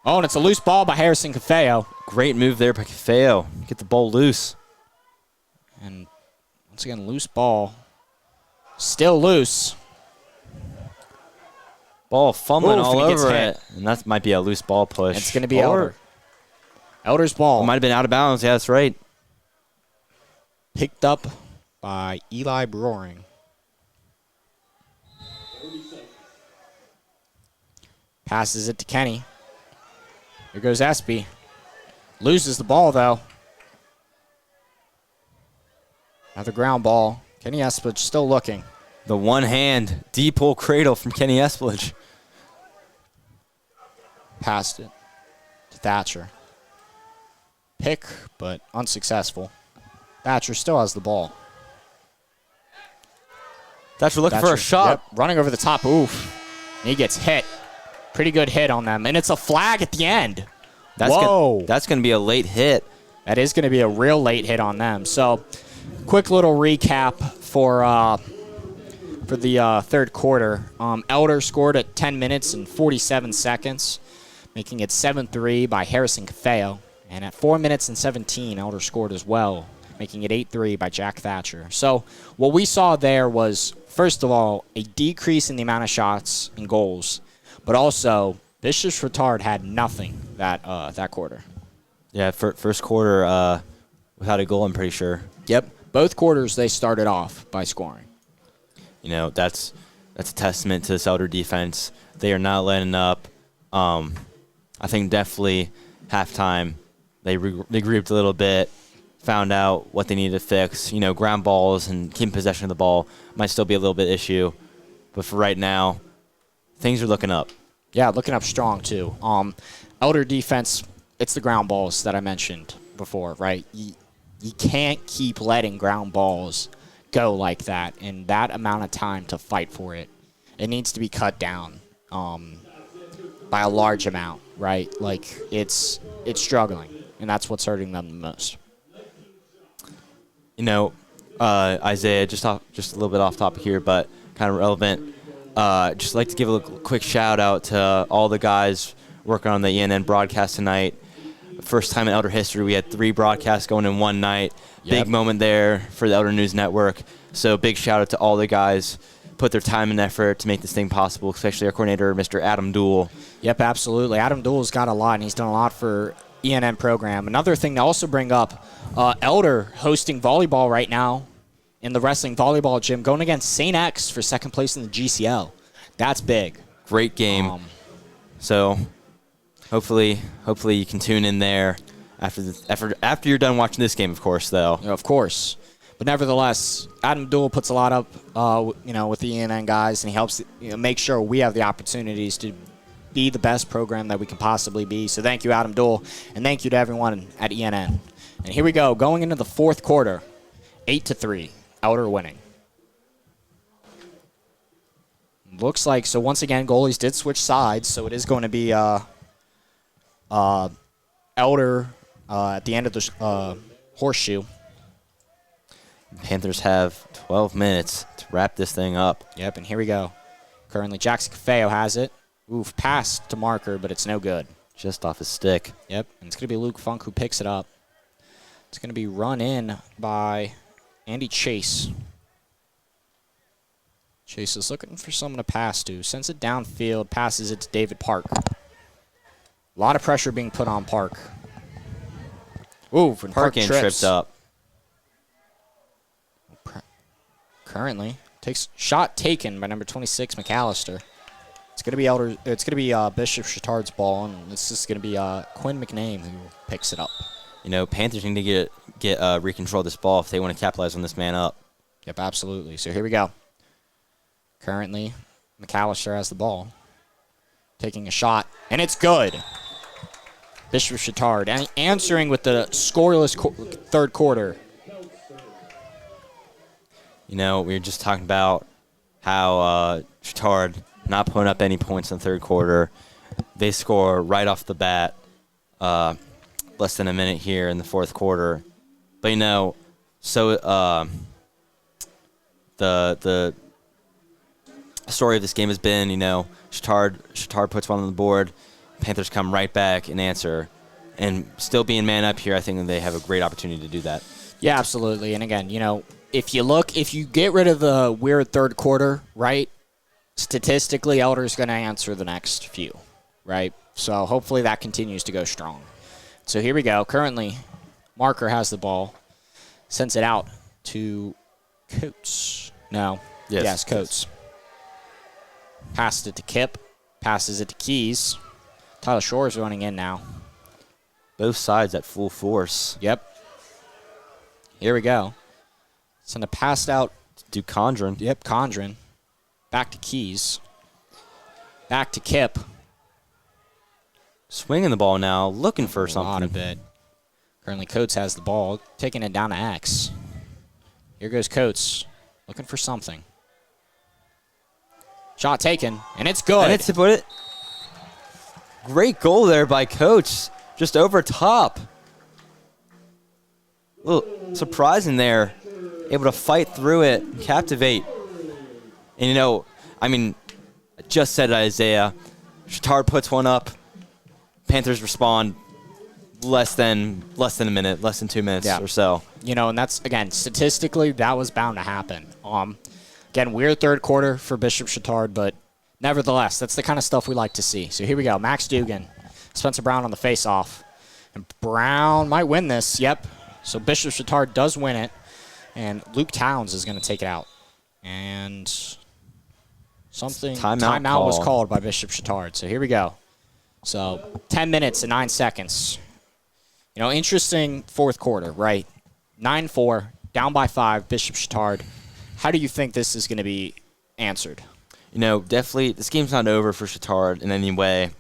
Oh, and it's a loose ball by Harrison Cafeo. Great move there by Cafeo. Get the ball loose. And once again, loose ball. Still loose. Ball fumbling Oof, all and he gets over hit. it. And that might be a loose ball push. It's going to be Elder. Elder's ball. Might have been out of bounds. Yeah, that's right. Picked up by Eli Broering. Passes it to Kenny. Here goes Espy. Loses the ball, though. Another ground ball. Kenny Espledge still looking. The one-hand deep pull cradle from Kenny Espledge. Passed it to Thatcher. Pick, but unsuccessful. Thatcher still has the ball. Thatcher looking for a shot. Yep, running over the top. Oof. And he gets hit. Pretty good hit on them. And it's a flag at the end. Whoa. That's going to be a late hit. That is going to be a real late hit on them. So, quick little recap for the third quarter. Elder scored at 10 minutes and 47 seconds, making it 7-3 by Harrison Cafeo. And at 4 minutes and 17, Elder scored as well, making it 8-3 by Jack Thatcher. So what we saw there was, first of all, a decrease in the amount of shots and goals, but also Bishop Chatard had nothing that quarter. Yeah, first quarter without a goal, I'm pretty sure. Yep. Both quarters they started off by scoring. You know, that's a testament to this Elder defense. They are not letting up. I think definitely halftime they regrouped a little bit, found out what they needed to fix. You know, ground balls and keeping possession of the ball might still be a little bit issue. But for right now, things are looking up. Yeah, looking up strong, too. Elder defense, it's the ground balls that I mentioned before, right? You can't keep letting ground balls go like that and that amount of time to fight for it. It needs to be cut down by a large amount, right? Like, it's struggling, and that's what's hurting them the most. You know, Isaiah, just a little bit off topic here, but kind of relevant. Just like to give a quick shout out to all the guys working on the ENN broadcast tonight. First time in Elder history, we had 3 broadcasts going in one night. Yep. Big moment there for the Elder News Network. So big shout out to all the guys put their time and effort to make this thing possible, especially our coordinator, Mr. Adam Duell. Yep, absolutely. Adam Duell's got a lot, and he's done a lot for ENN program. Another thing to also bring up, Elder hosting volleyball right now in the wrestling volleyball gym, going against St. X for second place in the GCL. That's big. Great game. So hopefully you can tune in there after you're done watching this game, of course, though. Of course. But nevertheless, Adam Duell puts a lot up, with the ENN guys, and he helps make sure we have the opportunities to be the best program that we can possibly be. So thank you, Adam Duell, and thank you to everyone at ENN. And here we go, going into the fourth quarter, 8-3, Elder winning. Looks like, so once again, goalies did switch sides, so it is going to be Elder at the end of the horseshoe. Panthers have 12 minutes to wrap this thing up. Yep, and here we go. Currently, Jackson Cafeo has it. Oof, pass to Marker, but it's no good. Just off his stick. Yep, and it's going to be Luke Funk who picks it up. It's going to be run in by Andy Chase. Chase is looking for someone to pass to. Sends it downfield, passes it to David Park. A lot of pressure being put on Park. Ooh, and Park getting tripped up. Currently, takes shot taken by number 26 McAllister. It's gonna be Bishop Chatard's ball, and this is gonna be Quinn McName who picks it up. You know, Panthers need to get recontrol this ball if they want to capitalize on this man up. Yep, absolutely. So here we go. Currently, McAllister has the ball, taking a shot, and it's good. Bishop Chatard answering with the scoreless third quarter. You know, we were just talking about how Chatard not putting up any points in the third quarter. They score right off the bat, less than a minute here in the fourth quarter. But, you know, so the story of this game has been, you know, Chatard puts one on the board, Panthers come right back and answer. And still being man up here, I think that they have a great opportunity to do that. Yeah, absolutely. And again, you know, if you get rid of the weird third quarter, right, statistically, Elder's going to answer the next few, right? So hopefully that continues to go strong. So here we go. Currently, Marker has the ball, sends it out to Coates. No. Yes, Coates. Passed it to Kip, passes it to Keys. Tyler Shore is running in now. Both sides at full force. Yep. Here we go. Send a pass out to Condren. Yep, Condren. Back to Keys. Back to Kip. Swinging the ball now, looking for something. A lot of it. Currently, Coates has the ball, taking it down to X. Here goes Coates, looking for something. Shot taken, and it's good. And it's put it. Great goal there by Coates, just over top. A little surprising there. Able to fight through it, captivate. And, you know, I mean, I just said it, Isaiah. Chatard puts one up. Panthers respond less than a minute, less than 2 minutes or so. You know, and that's, again, statistically, that was bound to happen. Again, weird third quarter for Bishop Chatard, but nevertheless, that's the kind of stuff we like to see. So here we go. Max Dugan, Spencer Brown on the face-off. And Brown might win this. Yep. So Bishop Chatard does win it. And Luke Towns is going to take it out. And timeout was called by Bishop Chatard. So here we go. So 10 minutes and 9 seconds. You know, interesting fourth quarter, right? 9-4, down by 5, Bishop Chatard. How do you think this is going to be answered? Definitely this game's not over for Chatard in any way.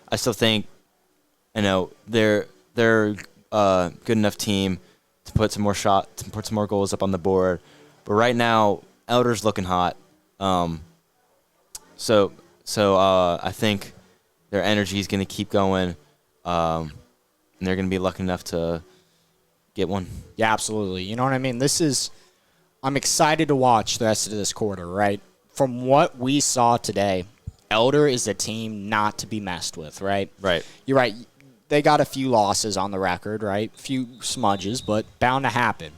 I still think, they're a good enough team to put some more goals up on the board. But right now, Elder's looking hot. So I think their energy is going to keep going, and they're going to be lucky enough to get one. Yeah, absolutely. You know what I mean? I'm excited to watch the rest of this quarter, right? From what we saw today, Elder is a team not to be messed with, right? Right. You're right. They got a few losses on the record, right? A few smudges, but bound to happen.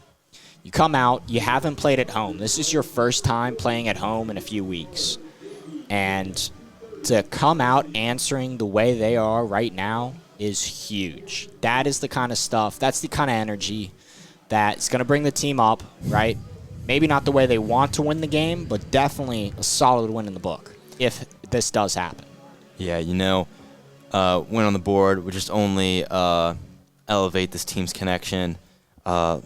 You come out, you haven't played at home. This is your first time playing at home in a few weeks. And to come out answering the way they are right now is huge. That is the kind of stuff, that's the kind of energy that's going to bring the team up, right? Maybe not the way they want to win the game, but definitely a solid win in the book if this does happen. Yeah, win on the board would just only elevate this team's connection. From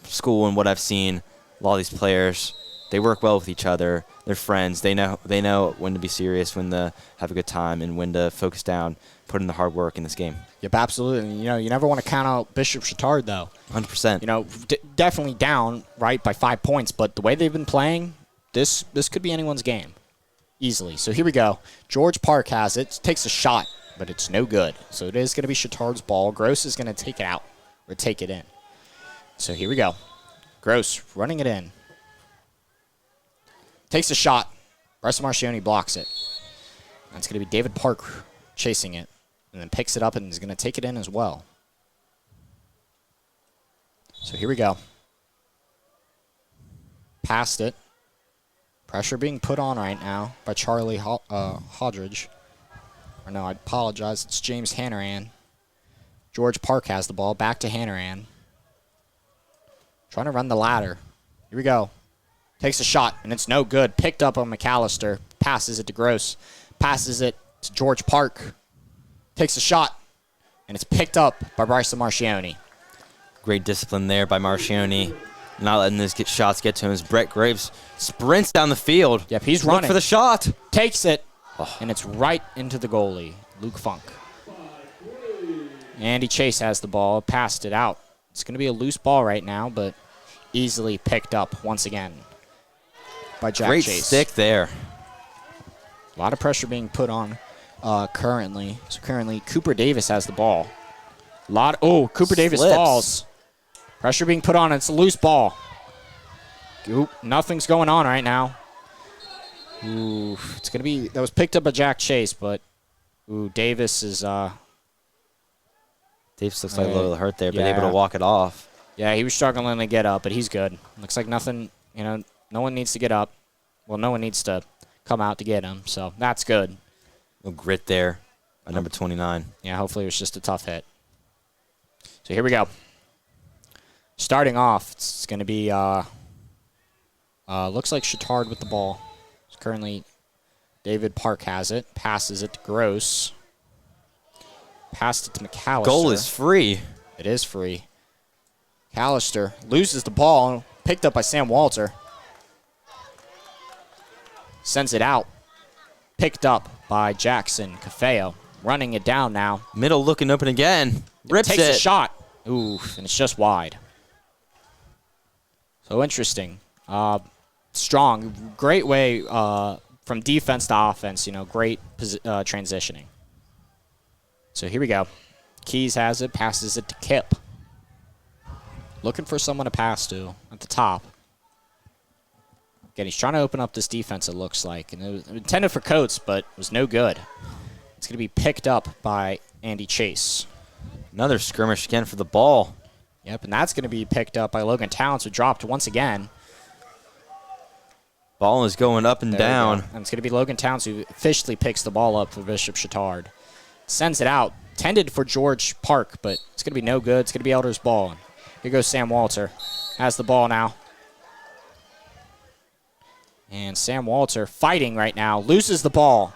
school and what I've seen, a lot of these players, they work well with each other. They're friends. They know when to be serious, when to have a good time, and when to focus down, put in the hard work in this game. Yep, absolutely. You never want to count out Bishop Chatard, though. 100%. Definitely down, right, by 5 points. But the way they've been playing, this could be anyone's game, easily. So here we go. George Park has it. Takes a shot, but it's no good. So it is going to be Chatard's ball. Gross is going to take it out, or take it in. So here we go. Gross running it in. Takes a shot. Bryce Marcioni blocks it. That's going to be David Park chasing it. And then picks it up and is going to take it in as well. So here we go. Passed it. Pressure being put on right now by Charlie Hodridge. Or no, I apologize. It's James Hannaran. George Park has the ball. Back to Hannaran. Trying to run the ladder. Here we go. Takes a shot, and it's no good. Picked up on McAllister. Passes it to Gross. Passes it to George Park. Takes a shot, and it's picked up by Bryce Marcioni. Great discipline there by Marcioni. Not letting those shots get to him as Brett Graves sprints down the field. Yep, he's running. Look for the shot. Takes it, and it's right into the goalie, Luke Funk. Andy Chase has the ball. Passed it out. It's going to be a loose ball right now, but easily picked up once again by Jack Chase. Great stick there. A lot of pressure being put on currently. So currently, Cooper Davis has the ball. Cooper Davis falls. Pressure being put on. It's a loose ball. Oop, nothing's going on right now. Ooh, it's going to be, that was picked up by Jack Chase, but Davis is... Davis looks like a little hurt there, but able to walk it off. Yeah, he was struggling to get up, but he's good. Looks like nothing, no one needs to get up. Well, no one needs to come out to get him, so that's good. A little grit there by number 29. Yeah, hopefully it was just a tough hit. So here we go. Starting off, it's going to be, looks like Chatard with the ball. It's currently David Park has it, passes it to Gross. Passed it to McAllister. Goal is free. It is free. McAllister loses the ball, picked up by Sam Walter. Sends it out. Picked up by Jackson Cafeo. Running it down now. Middle looking open again. Rips Takes it. a shot. Ooh, and it's just wide. So interesting. Strong. Great way from defense to offense. Great transitioning. So here we go. Keys has it, passes it to Kip. Looking for someone to pass to at the top. Again, he's trying to open up this defense, it looks like. And it was intended for Coates, but it was no good. It's going to be picked up by Andy Chase. Another skirmish again for the ball. Yep, and that's going to be picked up by Logan Towns, who dropped once again. Ball is going up and down. And it's going to be Logan Towns who officially picks the ball up for Bishop Chatard. Sends it out. Tended for George Park, but it's going to be no good. It's going to be Elder's ball. Here goes Sam Walter. Has the ball now. And Sam Walter fighting right now. Loses the ball.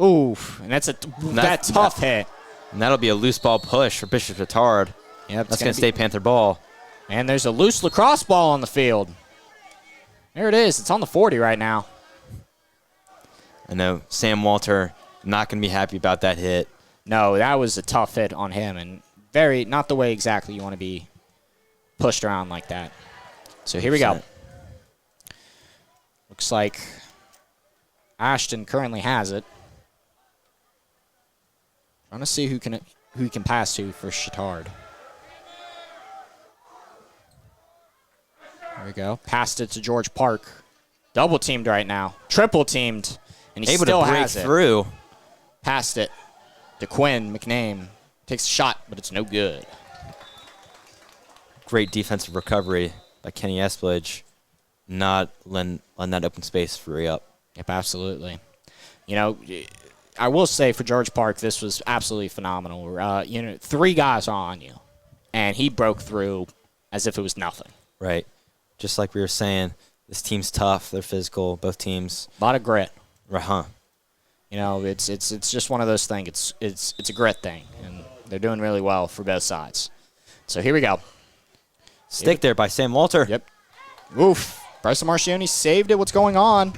Ooh, and that's a tough hit. And that'll be a loose ball push for Bishop Chatard. Yep, That's going to stay Panther ball. And there's a loose lacrosse ball on the field. There it is. It's on the 40 right now. I know Sam Walter not going to be happy about that hit. No, that was a tough hit on him, and not the way exactly you want to be pushed around like that. So here we go. Looks like Ashton currently has it. Trying to see who he can pass to for Chatard. There we go. Passed it to George Park. Double teamed right now. Triple teamed. And he able still to break has it. through. Passed it to Quinn McName. Takes a shot, but it's no good. Great defensive recovery by Kenny Esplage. Not letting that open space free up. Yep, absolutely. You know, I will say for George Park, this was absolutely phenomenal. 3 guys are on you, and he broke through as if it was nothing. Right. Just like we were saying, this team's tough. They're physical, both teams. A lot of grit. Uh-huh. You know, it's just one of those things. It's a grit thing, and they're doing really well for both sides. So here we go. Stick there by Sam Walter. Yep. Oof. Bryson Marcioni saved it. What's going on?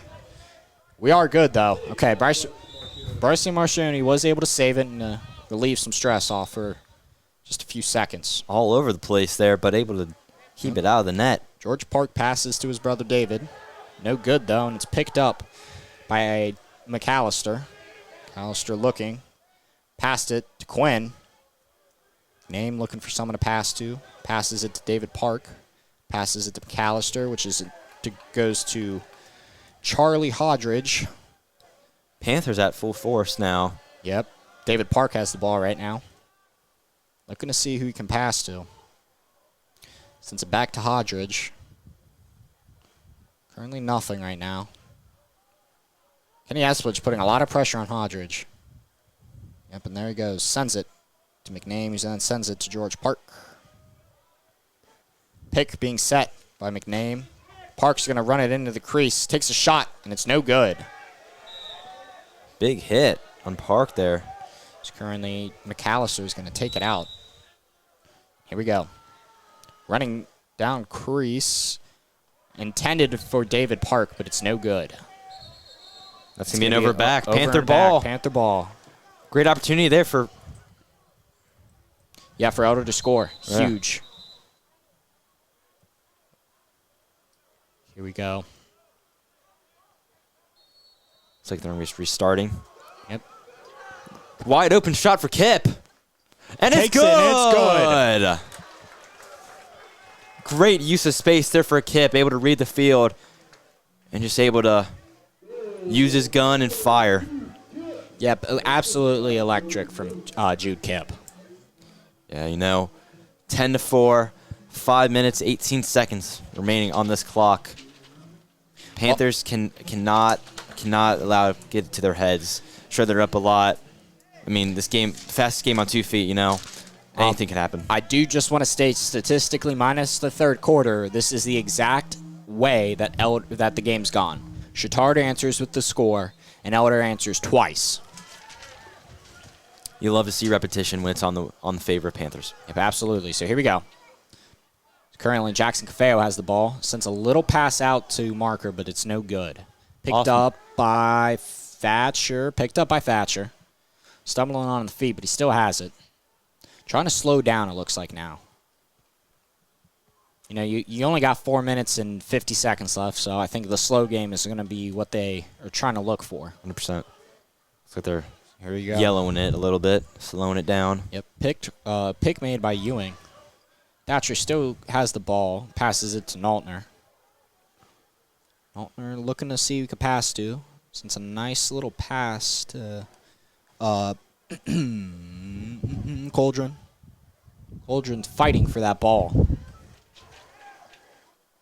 We are good, though. Okay, Bryson Marcioni was able to save it and relieve some stress off for just a few seconds. All over the place there, but able to keep it out of the net. George Park passes to his brother David. No good, though, and it's picked up by McAllister. McAllister looking. Passed it to Quinn. Name looking for someone to pass to. Passes it to David Park. Passes it to McAllister, which goes to Charlie Hodridge. Panthers at full force now. Yep. David Park has the ball right now. Looking to see who he can pass to. Sends it back to Hodridge. Currently nothing right now. Kenny Esplage putting a lot of pressure on Hodridge. Yep, and there he goes. Sends it to McName, who then sends it to George Park. Pick being set by McName. Park's going to run it into the crease. Takes a shot, and it's no good. Big hit on Park there. It's currently McAllister is going to take it out. Here we go. Running down crease. Intended for David Park, but it's no good. That's going to be an over back. Over Panther and ball. Back. Panther ball. Great opportunity there for... Yeah, for Elder to score. Yeah. Huge. Here we go. Looks like they're restarting. Yep. Wide open shot for Kip. And it's Takes good. It's good. Great use of space there for Kip. Able to read the field. And just able to use his gun and fire. Yep, absolutely electric from Jude Kip. Yeah, 10-4, 5 minutes, 18 seconds remaining on this clock. Panthers cannot allow it to get to their heads. Sure, they're up a lot. I mean, this game, fastest game on 2 feet, anything can happen. I do just want to state statistically, minus the third quarter, this is the exact way that the game's gone. Chatard answers with the score, and Elder answers twice. You love to see repetition when it's on the favor of Panthers. Yep, absolutely. So here we go. Currently, Jackson Cafeo has the ball. Sends a little pass out to Marker, but it's no good. Picked up by Thatcher. Stumbling on the feet, but he still has it. Trying to slow down, it looks like now. You only got 4 minutes and 50 seconds left, so I think the slow game is going to be what they are trying to look for. 100%. Looks like they're Here we go. yellowing it a little bit, slowing it down. Yep, pick made by Ewing. Thatcher still has the ball, passes it to Naltner. Naltner looking to see who he could pass to. Since a nice little pass to Coldren. Coldren's fighting for that ball.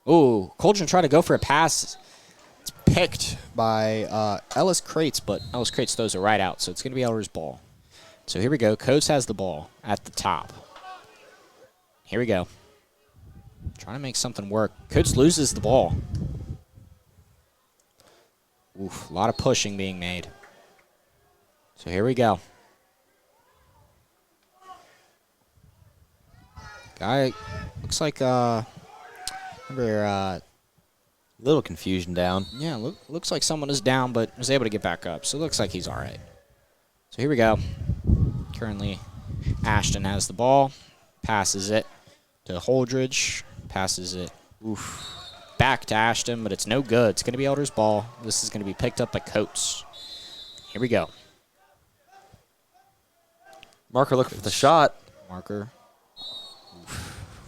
Ooh, Coldren tried to go for a pass. It's picked by Ellis Crates, but Ellis Crates throws it right out, so it's going to be Elder's ball. So here we go. Coates has the ball at the top. Here we go. Trying to make something work. Coates loses the ball. Oof, a lot of pushing being made. So here we go. Guy looks like remember Little confusion down. yeah, looks like someone is down but was able to get back up. So it looks like he's all right. So here we go. Currently Ashton has the ball, passes it to Holdridge, passes it back to Ashton, but it's no good. It's going to be Elder's ball. This is going to be picked up by Coates. Here we go. Marker looking for the shot. Marker.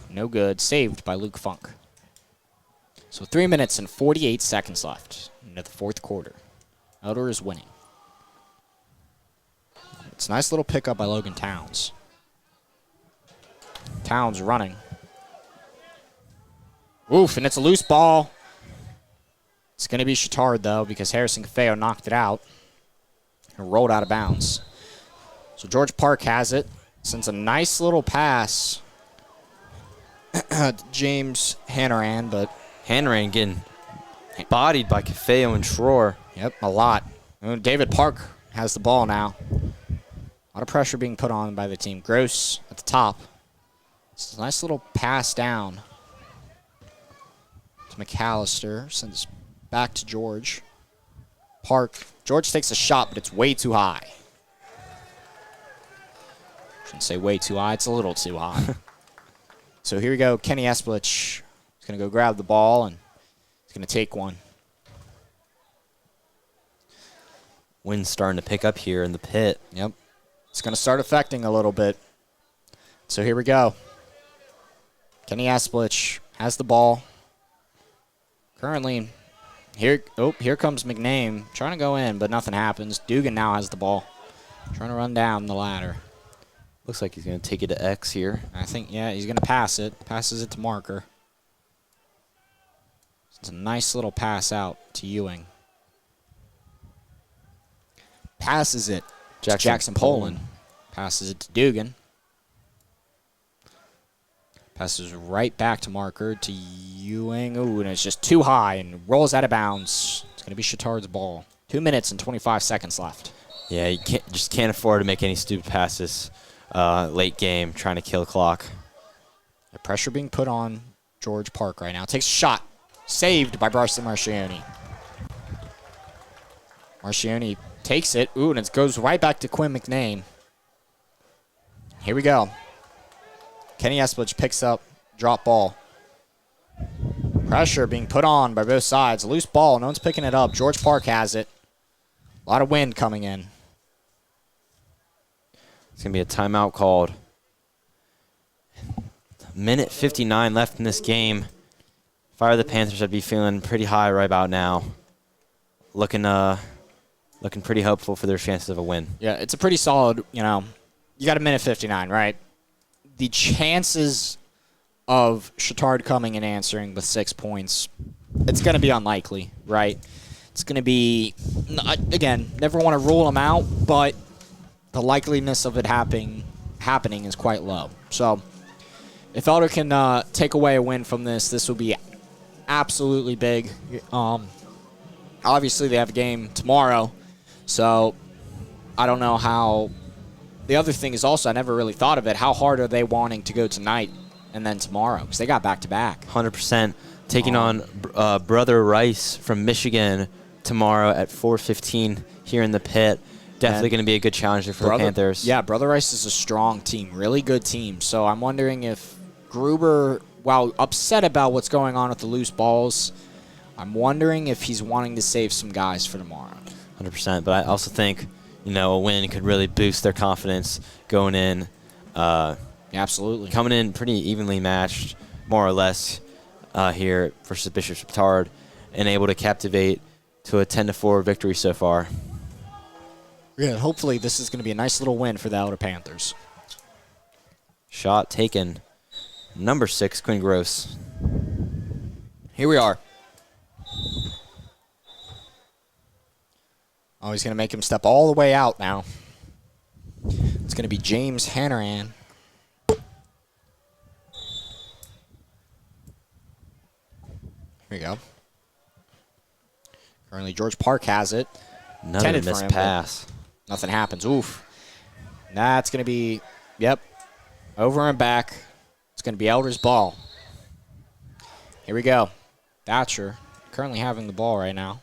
No good. Saved by Luke Funk. So 3 minutes and 48 seconds left into the fourth quarter. Elder is winning. It's a nice little pickup by Logan Towns. Towns running. Oof, and it's a loose ball. It's going to be Chatard, though, because Harrison Cafeo knocked it out and rolled out of bounds. So George Park has it. Sends a nice little pass to James Hannaran, but Hanrahan getting bodied by Cafeo and Schroer. yep, a lot. David Park has the ball now. A lot of pressure being put on by the team. Gross at the top. It's a nice little pass down to McAllister. Sends back to George. Park. George takes a shot, but it's way too high. Shouldn't say way too high. It's a little too high. So here we go. Kenny Esplich is going to go grab the ball, and he's going to take one. Wind's starting to pick up here in the pit. Yep. It's going to start affecting a little bit. So here we go. Kenny Esplich has the ball. Currently, here comes McName. Trying to go in, but nothing happens. Dugan now has the ball. Trying to run down the ladder. Looks like he's going to take it to X here. I think, yeah, he's going to pass it. Passes it to Marker. It's a nice little pass out to Ewing. Passes it to Jackson Poland. Passes it to Dugan. Passes right back to Marker to Ewing. Ooh, and it's just too high and rolls out of bounds. It's going to be Chatard's ball. 2 minutes and 25 seconds left. Yeah, you can't afford to make any stupid passes late game, trying to kill the clock. The pressure being put on George Park right now. Takes a shot. Saved by Bryson Marcioni. Marcioni takes it. Ooh, and it goes right back to Quinn McName. Here we go. Kenny Esplich picks up drop ball. Pressure being put on by both sides. Loose ball. No one's picking it up. George Park has it. A lot of wind coming in. It's going to be a timeout called. Minute 59 left in this game. If I were the Panthers, I'd be feeling pretty high right about now. Looking pretty hopeful for their chances of a win. Yeah, it's a pretty solid, you got a minute 59, right? The chances of Chatard coming and answering with 6 points, it's going to be unlikely, right? It's going to be, again, never want to rule them out, but the likeliness of it happening is quite low. So if Elder can take away a win from this will be absolutely big. Obviously, they have a game tomorrow, so I don't know how. The other thing is also, I never really thought of it, how hard are they wanting to go tonight and then tomorrow? Because they got back-to-back. 100%. Taking on Brother Rice from Michigan tomorrow at 4:15 here in the pit. Definitely going to be a good challenge for the Panthers. Yeah, Brother Rice is a strong team, really good team. So I'm wondering if Gruber, while upset about what's going on with the loose balls, I'm wondering if he's wanting to save some guys for tomorrow. 100%. But I also think, a win could really boost their confidence going in. Absolutely. Coming in pretty evenly matched, more or less, here versus Bishop Chatard, and able to captivate to a 10-4 victory so far. Yeah, hopefully this is going to be a nice little win for the Elder Panthers. Shot taken. Number 6, Quinn Gross. Here we are. Oh, he's going to make him step all the way out now. It's going to be James Hannaran. Here we go. Currently, George Park has it. Another missed pass. Nothing happens. Oof. That's going to be, over and back. It's going to be Elder's ball. Here we go. Thatcher currently having the ball right now.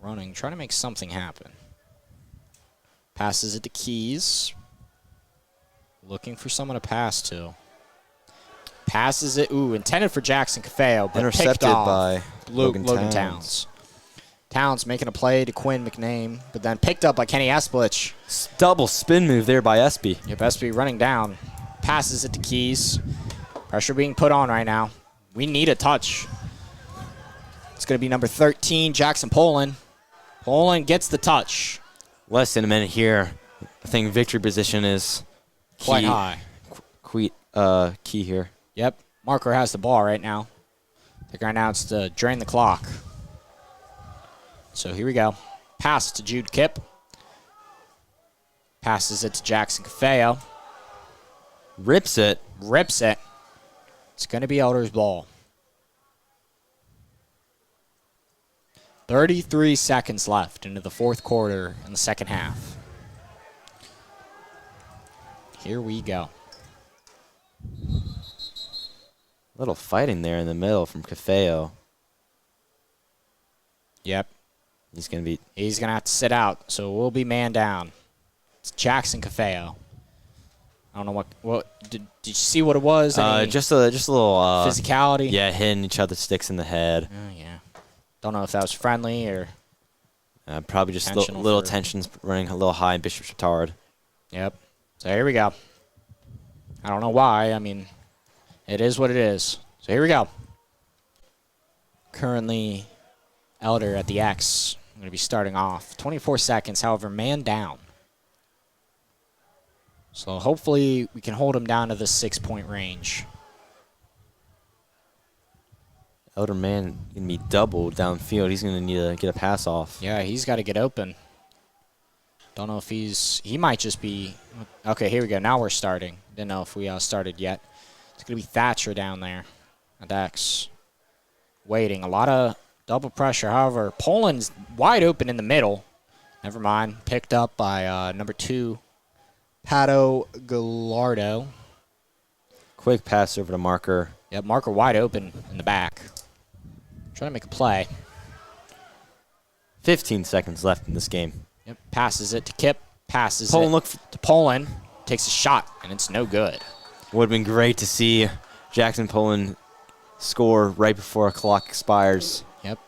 Running, trying to make something happen. Passes it to Keys. Looking for someone to pass to. Passes it, intended for Jackson Cafeo, but intercepted picked off by Logan Towns. Towns making a play to Quinn McName, but then picked up by Kenny Esplich. Double spin move there by Espy. Yep, Espy running down. Passes it to Keys. Pressure being put on right now. We need a touch. It's going to be number 13, Jackson Poland. Poland gets the touch. Less than a minute here. I think victory position is Quite high. Key here. Yep, Marker has the ball right now. I think right now it's to drain the clock. So here we go. Pass to Jude Kipp. Passes it to Jackson Cafeo. Rips it. Rips it. It's going to be Elder's ball. 33 seconds left into the fourth quarter in the second half. Here we go. Little fighting there in the middle from Cafeo. Yep. He's going to have to sit out, so we'll be man down. It's Jackson Cafeo. I don't know what did you see what it was? Just a little physicality. Yeah, hitting each other sticks in the head. Oh yeah. Don't know if that was friendly or probably just little tensions running a little high in Bishop Chatard. Yep. So here we go. I don't know why. I mean, it is what it is. So here we go. Currently, Elder at the X. I'm going to be starting off. 24 seconds, however, man down. So hopefully we can hold him down to the 6-point range. Elder man going to be doubled downfield. He's going to need to get a pass off. Yeah, he's got to get open. Don't know if he might just be, okay, here we go. Now we're starting. Didn't know if we started yet. It's going to be Thatcher down there at X. Waiting. A lot of double pressure. However, Poland's wide open in the middle. Never mind. Picked up by number 2, Pato Gallardo. Quick pass over to Marker. Yep, Marker wide open in the back. Trying to make a play. 15 seconds left in this game. Yep, passes it to Kipp. Passes Poland it to Poland. Takes a shot, and it's no good. Would have been great to see Jackson Poland score right before a clock expires. Yep.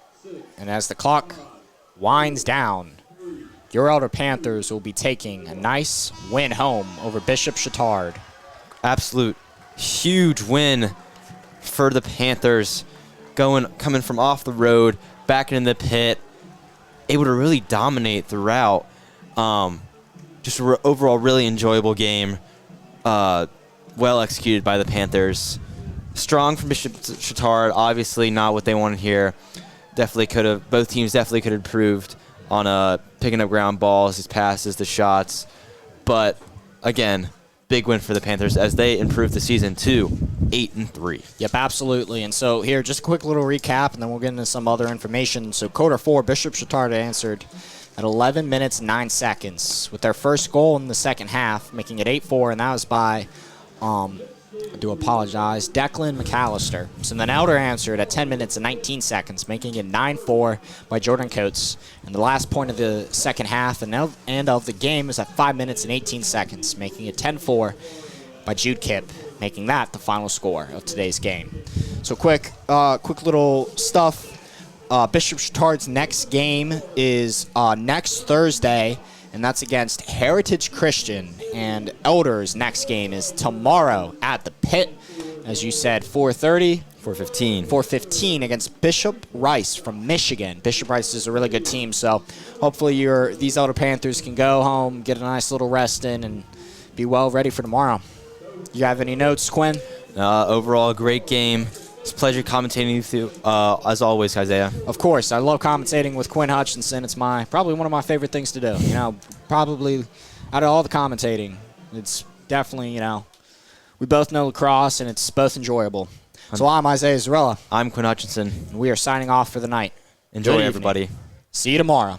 And as the clock winds down, your Elder Panthers will be taking a nice win home over Bishop Chatard. Absolute huge win for the Panthers, coming from off the road, back in the pit, able to really dominate throughout. Just an overall really enjoyable game. Well executed by the Panthers. Strong from Bishop Chatard, obviously not what they wanted here. Both teams definitely could have improved on picking up ground balls, his passes, the shots. But again, big win for the Panthers as they improve the season to 8-3. Yep, absolutely. And so here, just a quick little recap, and then we'll get into some other information. So quarter 4, Bishop Chatard answered at 11 minutes, 9 seconds with their first goal in the second half, making it 8-4, and that was by, I do apologize, Declan McAllister. So then Elder answered at 10 minutes and 19 seconds, making it 9-4 by Jordan Coates. And the last point of the second half and of the game is at 5 minutes and 18 seconds, making it 10-4 by Jude Kipp, making that the final score of today's game. So quick little stuff. Bishop Chatard's next game is next Thursday, and that's against Heritage Christian. And Elder's next game is tomorrow at the Pit, as you said, 4:30. 4:15. 4:15 against Bishop Rice from Michigan. Bishop Rice is a really good team, so hopefully these Elder Panthers can go home, get a nice little rest in, and be well ready for tomorrow. You have any notes, Quinn? Overall, a great game. It's a pleasure commentating with you, as always, Isaiah. Of course. I love commentating with Quinn Hutchinson. It's probably one of my favorite things to do. Probably out of all the commentating, it's definitely, we both know lacrosse, and it's both enjoyable. So I'm Isaiah Zarella. I'm Quinn Hutchinson. And we are signing off for the night. Enjoy, everybody. See you tomorrow.